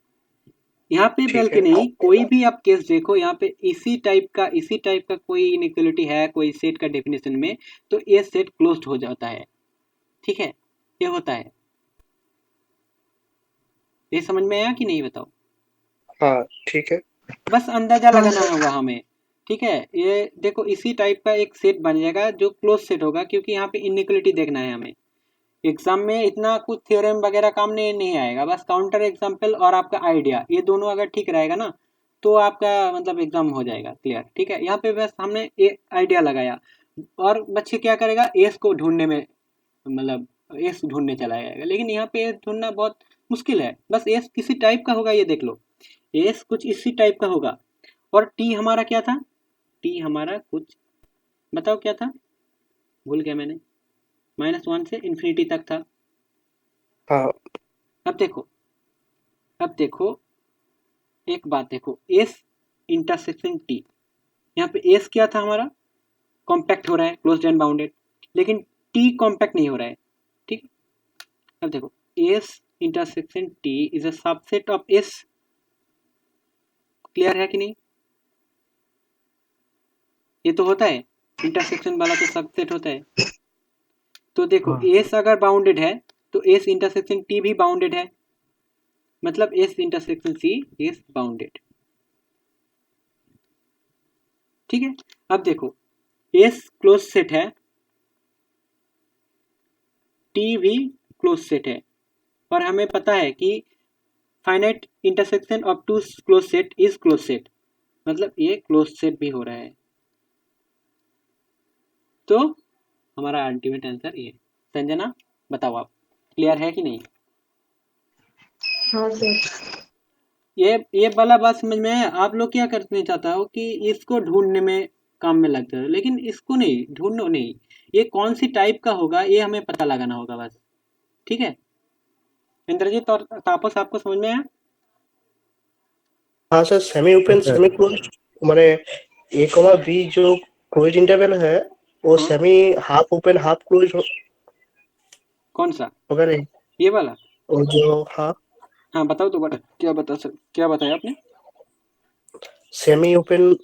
यहाँ पे ठीक बल्कि है। नहीं, कोई भी आप केस देखो यहाँ पे इसी टाइप का कोई इनइक्वलिटी है कोई सेट का डेफिनेशन में, तो ये सेट क्लोज्ड हो जाता है, ठीक है। ये होता है, ये समझ में आया कि नहीं, बताओ? हाँ ठीक है। बस अंदाजा लगाना होगा हमें, ठीक है। ये देखो इसी टाइप का एक सेट बन जाएगा जो क्लोज सेट होगा, क्योंकि यहाँ पे इनइक्वलिटी देखना है हमें। एग्जाम में इतना कुछ थ्योरम वगैरह काम नहीं आएगा, बस काउंटर एग्जाम्पल और आपका आइडिया, ये दोनों अगर ठीक रहेगा ना तो आपका मतलब एग्जाम हो जाएगा क्लियर, ठीक है। यहाँ पे बस हमने एक आइडिया लगाया, और बच्चे क्या करेगा, एस को ढूंढने में, मतलब एस ढूंढने चला जाएगा, लेकिन यहाँ पे एस ढूंढना बहुत मुश्किल है। बस एस किसी टाइप का होगा, ये देख लो एस कुछ इसी टाइप का होगा, और टी हमारा क्या था, टी हमारा कुछ बताओ क्या था, भूल गया मैंने, -1 से इन्फिनिटी तक था। हाँ अब देखो एक बात देखो, एस इंटरसेक्शन टी, यहाँ पे एस क्या था हमारा, कॉम्पैक्ट हो रहा है, क्लोज्ड एंड बाउंडेड, लेकिन टी कॉम्पैक्ट नहीं हो रहा है, ठीक। अब देखो S intersection T is a subset of S, clear है कि नहीं, ये तो होता है, इंटरसेक्शन वाला तो सबसेट होता है। तो देखो हाँ। एस अगर बाउंडेड है तो एस इंटरसेक्शन टी भी बाउंडेड है, मतलब S intersection C is bounded, ठीक है। अब देखो एस क्लोज सेट है, टी भी क्लोज सेट है, और हमें पता है कि finite intersection of two close set is close set, मतलब ये क्लोज सेट भी हो रहा है। तो हमारा अल्टीमेट आंसर ये। संजना बताओ आप, क्लियर है कि नहीं, हाँ सर। ये वाला बात समझ में है। आप लोग क्या करने चाहता हो कि इसको ढूंढने में काम में लगते हो, लेकिन इसको नहीं ढूंढो, नहीं, ये कौन सी टाइप का होगा ये हमें पता लगाना होगा बस, ठीक है। इंद्रजीत और तापस आपको समझ में आया? हाँ sir, semi open sir semi close माने ए कॉमा बी जो क्लोज इंटरवल है वो हाँ, semi half open half close कौन सा, होगा नहीं, ये वाला? और जो हाँ हाँ बताओ तो बता, क्या बताया आपने? सेमी ओपन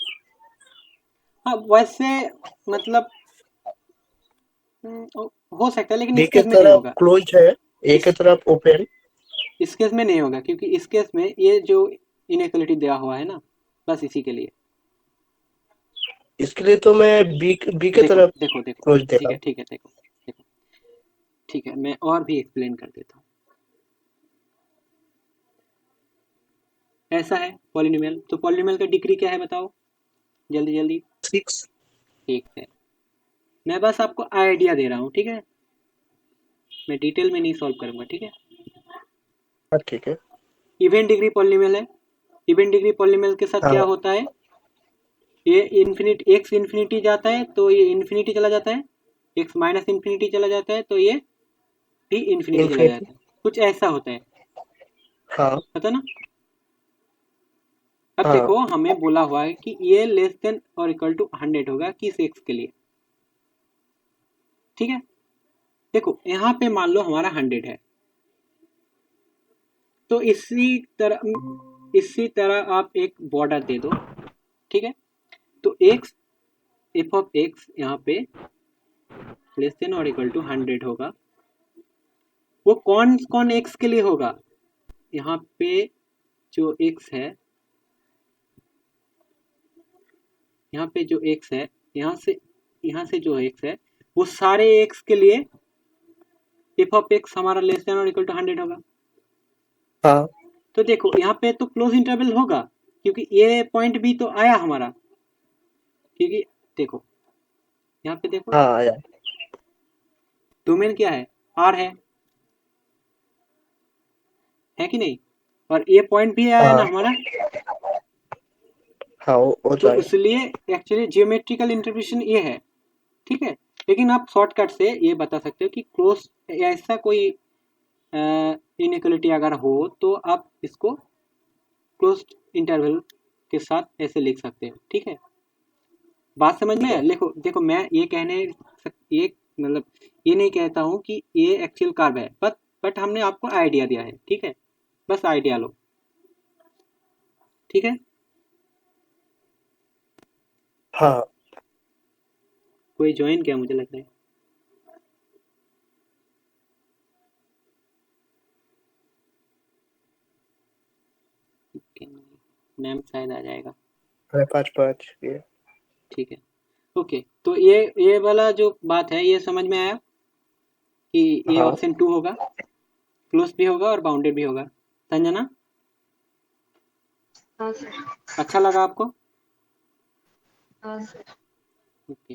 हाँ वैसे मतलब हो सकता है, लेकिन बी इस के केस में नहीं तरफ होगा, क्लोज है, ए के इस तरफ ओपन। इस केस में नहीं होगा, क्योंकि इस केस में ये जो इनइक्वलिटी दिया हुआ है ना, बस इसी के लिए। इसके लिए तो मैं बी के देखो तरफ देखो देखो, क्लोज ठीक देखा। है ठीक है, देखो देखो, ठीक है, मैं और भी एक्सप्लेन कर देता हूँ। ऐसा है पॉलिनोमियल, तो पॉलिनोमियल का डिग्री क्या है बताओ, जल्दी जल्दी। 6। ठीक है, मैं बस आपको आइडिया दे रहा हूँ, ठीक है, मैं डिटेल में नहीं सॉल्व करूँगा, ठीक है। हाँ ठीक है। इवेंट डिग्री पॉलिनोमियल है, इवेंट डिग्री पॉलिनोमियल के साथ क्या हाँ होता है, ये इन्फिनिटी, एक्स इन्फिनिटी जाता है तो ये इन्फिनिटी चला जाता है, एक्स माइनस इन्फिनिटी चला जाता है तो ये भी इन्फिनिटी चला इन्फिनिटी। जाता है, कुछ ऐसा होता है, हाँ पता ना। अब हाँ देखो हमें बोला हुआ है कि ये लेस देन और इक्वल टू 100 होगा किस एक्स के लिए, ठीक है। देखो यहाँ पे मान लो हमारा 100 है, तो इसी तरह आप एक बॉर्डर दे दो, ठीक है। तो एक्स, एफ ऑफ एक्स यहाँ पे लेस देन और इक्वल टू 100 होगा, वो कौन कौन एक्स के लिए होगा, यहाँ पे जो एक्स है, यहाँ पे जो एक्स है, यहाँ से जो एक्स है वो सारे एक्स के लिए एफ ऑफ एक्स हमारा लेस देन और इक्वल टू 100 होगा। हाँ तो देखो यहाँ पे तो क्लोज इंटरवल होगा, क्योंकि ये पॉइंट भी तो आया हमारा, क्योंकि देखो यहाँ पे देखो हाँ आया। डोमेन क्या है, आर है कि नहीं, और ये पॉइंट भी आया ना हाँ हमारा, हाँ वो तो तो आया। इसलिए एक्चुअली जियोमेट्रिकल इंटरप्रिटेशन ये है, ठीक है। लेकिन आप शॉर्टकट से ये बता सकते हो कि क्लोज, ऐसा कोई इनइक्वलिटी अगर हो तो आप इसको क्लोज्ड इंटरवल के साथ ऐसे लिख सकते हो, ठीक है। बात समझ में है? देखो देखो मैं ये ये मतलब ये नहीं कहता हूँ कि ये एक्चुअल कर्व है, बट हमने आपको आइडिया दिया है, ठीक है, बस आइडिया लो, ठीक है। हाँ कोई ज्वाइन किया मुझे लग रहा है, मैम शायद आ जाएगा, अरे 5 5 ये। ठीक है। ओके, तो ये वाला जो बात है ये समझ में आया कि ये हाँ ऑप्शन 2 होगा, क्लोज भी होगा और बाउंडेड भी होगा। संजना, हाँ सर। अच्छा लगा आपको? हाँ सर। ओके,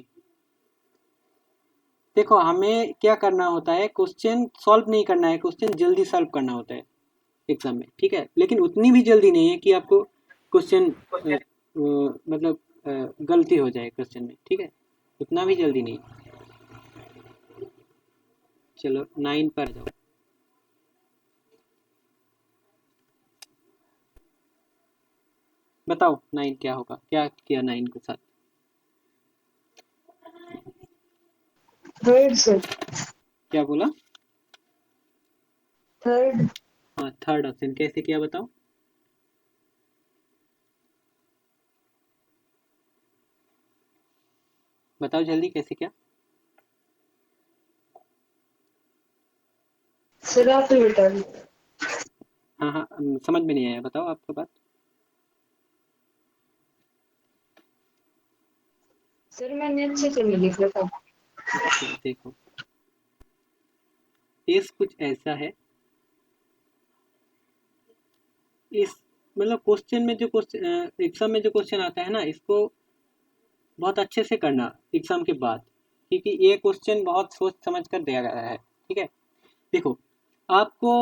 देखो हमें क्या करना होता है, क्वेश्चन सॉल्व नहीं करना है, क्वेश्चन जल्दी सॉल्व करना होता है एग्जाम में, ठीक है, लेकिन उतनी भी जल्दी नहीं है कि आपको क्वेश्चन मतलब गलती हो जाए क्वेश्चन में, ठीक है, उतना भी जल्दी नहीं। चलो 9 पर जाओ। बताओ 9 क्या होगा, क्या किया 9 के साथ? थर्ड सर, क्या बोला? थर्ड। हाँ, थर्ड ऑप्शन कैसे किया बताओ। बताओ जल्दी कैसे किया। सर आप ही बता दीजिए। हाँ हाँ, समझ में नहीं आया, बताओ आपका बात। सर मैंने अच्छे से नहीं लिखा था। अच्छा, देखो केस कुछ ऐसा है, इस मतलब क्वेश्चन में जो क्वेश्चन एग्जाम में जो क्वेश्चन आता है ना, इसको बहुत अच्छे से करना एग्जाम के बाद, क्योंकि ये क्वेश्चन बहुत सोच समझ कर दिया गया है, ठीक है। देखो, आपको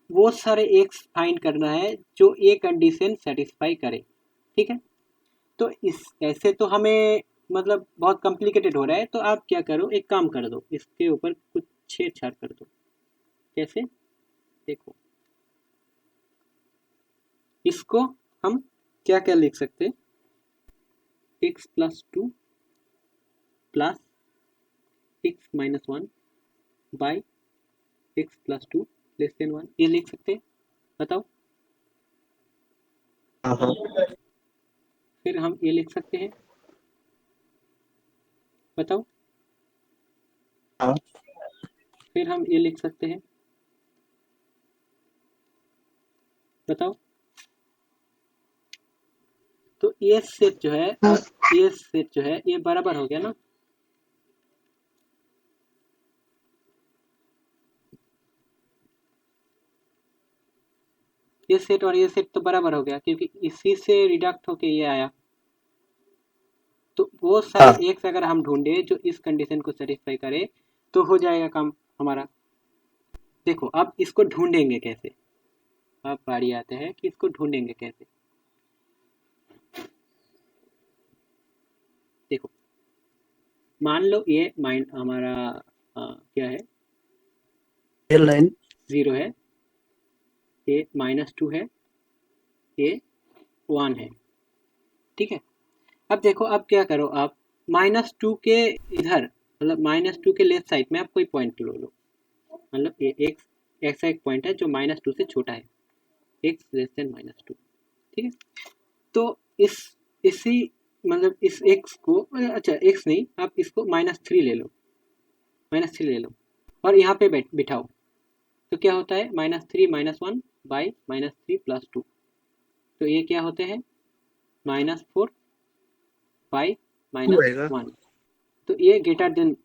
वो सारे एक्स फाइंड करना है जो ये कंडीशन सेटिस्फाई करे, ठीक है। तो इस ऐसे तो हमें मतलब बहुत कॉम्प्लिकेटेड हो रहा है, तो आप क्या करो, एक काम कर दो, इसके ऊपर कुछ छेड़छाड़ कर दो। कैसे? देखो, इसको हम क्या क्या लिख सकते हैं, x+2 plus x-1 by x+2 <1, ये लिख सकते हैं, बताओ। हाँ हाँ फिर हम ये लिख सकते हैं, बताओ। हाँ। फिर हम ये लिख सकते हैं, बताओ। तो ये सेट जो है, हाँ। ये सेट जो है ये बराबर हो गया ना। ये सेट और ये सेट तो बराबर हो गया, क्योंकि इसी से रिडक्ट होके ये आया। तो वो सारे हाँ एक्स अगर हम ढूंढे जो इस कंडीशन को सेटिस्फाई करे, तो हो जाएगा काम हमारा। देखो, अब इसको ढूंढेंगे कैसे, अब बारी आते हैं कि इसको ढूंढेंगे कैसे। देखो, मान लो ये माइंड हमारा क्या है, एल लाइन 0 है, ये -2 है, ये 1 है, ठीक है। अब देखो, अब क्या करो आप, -2 के इधर मतलब -2 के लेफ्ट साइड में आप कोई पॉइंट लो, मतलब ये एक ऐसा एक पॉइंट है जो -2 से छोटा है, x <-2, ठीक है। तो इसी मतलब इस x को, अच्छा x नहीं, आप इसको -3 ले लो, -3 ले लो और यहाँ पे बिठाओ। तो क्या होता है, -3 -1 बाई -3 + 2, तो ये क्या होते हैं, -4 बाई रहेगा। -1। तो ये ग्रेटर देन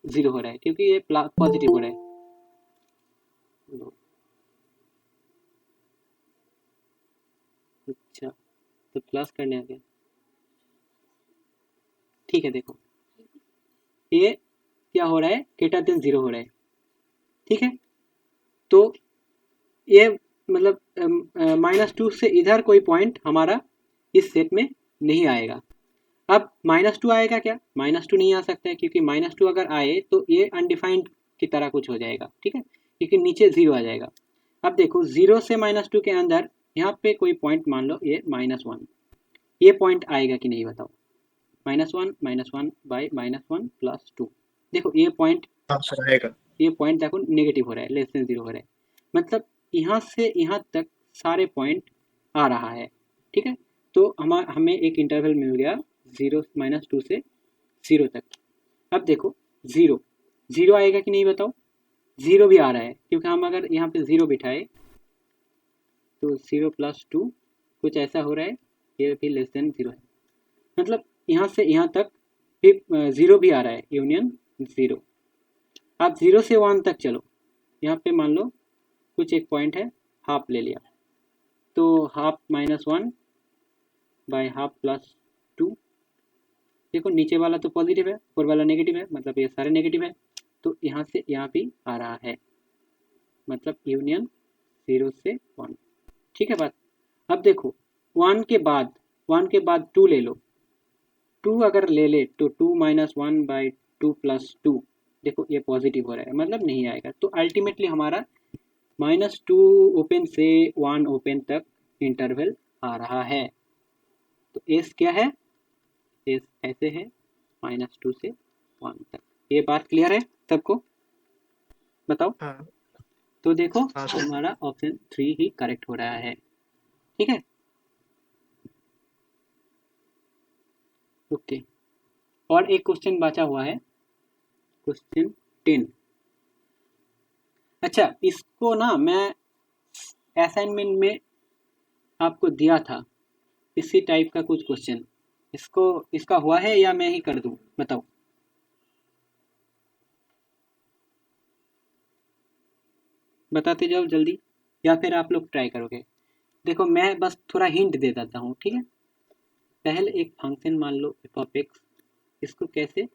0 हो रहा है, क्योंकि ये पॉजिटिव हो रहा है। अच्छा, तो प्लस करने आ गया, ठीक है। देखो, ये क्या हो रहा है, ग्रेटर देन 0 हो रहा है, ठीक है। तो ये मतलब -2 से इधर कोई पॉइंट हमारा इस सेट में नहीं आएगा। अब -2 आएगा क्या, -2 नहीं आ सकता है, क्योंकि -2 अगर आए तो ये अनडिफाइंड की तरह कुछ हो जाएगा, ठीक है, क्योंकि नीचे 0 आ जाएगा। अब देखो, 0 से -2 के अंदर यहाँ पे कोई पॉइंट मान लो ये -1, ये पॉइंट आएगा कि नहीं बताओ, -1 बाई -1 + 2। देखो ये पॉइंट, हाँ सर आएगा। ये पॉइंट देखो नेगेटिव हो रहा है, लेस देन 0 हो रहा है, मतलब यहाँ से यहाँ तक सारे पॉइंट आ रहा है, ठीक है। तो हमें एक इंटरवल मिल गया 0 -2 से 0 तक। अब देखो, 0 आएगा कि नहीं बताओ, 0 भी आ रहा है, क्योंकि हम अगर यहाँ पे 0 बिठाए तो 0 + 2 कुछ ऐसा हो रहा है, ये भी लेस देन 0 है, मतलब यहाँ से यहाँ तक फिर 0 भी आ रहा है, यूनियन 0। आप 0 से 1 तक चलो, यहाँ पे मान लो कुछ एक पॉइंट है, हाफ ले लिया, तो हाफ -1 बाई हाफ +2। देखो, नीचे वाला तो पॉजिटिव है, ऊपर वाला नेगेटिव है, मतलब ये सारे नेगेटिव है, तो यहाँ से यहाँ भी आ रहा है, मतलब यूनियन 0 से 1, ठीक है बात। अब देखो, 1 के बाद 1 के बाद 2 ले लो, 2 अगर ले ले तो 2 माइनस 1 बाई 2 प्लस 2, देखो ये पॉजिटिव हो रहा है, मतलब नहीं आएगा। तो अल्टीमेटली हमारा -2 ओपन से 1 ओपन तक इंटरवल आ रहा है। तो एस क्या है, एस ऐसे है -2 से 1 तक। ये बात क्लियर है सबको, बताओ। हाँ तो देखो हाँ सर। हमारा ऑप्शन 3 ही करेक्ट हो रहा है, ठीक है। ओके, और एक क्वेश्चन बचा हुआ है, क्वेश्चन 10। अच्छा, इसको ना मैं असाइनमेंट में आपको दिया था, इसी टाइप का कुछ क्वेश्चन। इसका हुआ है या मैं ही कर दूं, बताओ। बताते जाओ जल्दी, या फिर आप लोग ट्राई करोगे। देखो मैं बस थोड़ा हिंट दे देता हूँ, ठीक है। पहले एक फंक्शन मान लो एफ ऑफ एक्स, इसको कैसे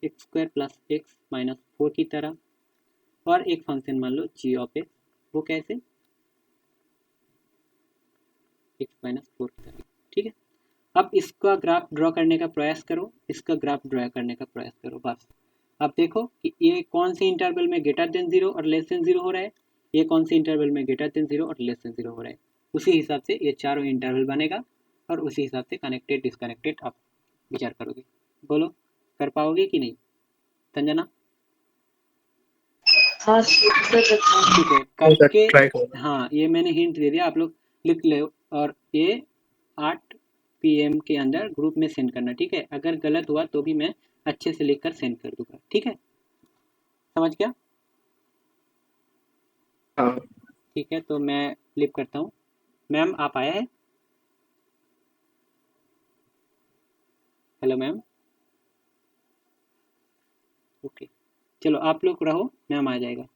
x square plus x minus 4 की तरह, और एक फंक्शन मान लो जी ऑफ एक्स, वो कैसे एक्स माइनस 4 की तरह, ठीक है। अब इसका ग्राफ ड्रॉ करने का प्रयास करो, इसका ग्राफ ड्रॉ करने का प्रयास करो बस। अब देखो कि ये कौन से इंटरवल में ग्रेटर देन 0 और लेस देन 0 हो रहा है, ये कौन से इंटरवल में ग्रेटर देन 0 और लेस देन 0 हो रहा है। उसी हिसाब से ये चारों इंटरवल बनेगा, और उसी हिसाब से कनेक्टेड डिसकनेक्टेड आप विचार करोगे। बोलो, कर पाओगे कि नहीं संजना? हाँ सर रखा है। ठीक है, हाँ सर, करके। ट्राई करो। हाँ, ये मैंने हिंट दे दिया, आप लोग लिख लो, और ये 8 PM के अंदर ग्रुप में सेंड करना, ठीक है। अगर गलत हुआ तो भी मैं अच्छे से लिख कर सेंड कर दूंगा, ठीक है। समझ गया? हाँ ठीक है, तो मैं फ्लिप करता हूँ। मैम आप आया है? Hello ma'am. ओके, चलो आप लोग रहो, मैम आ जाएगा।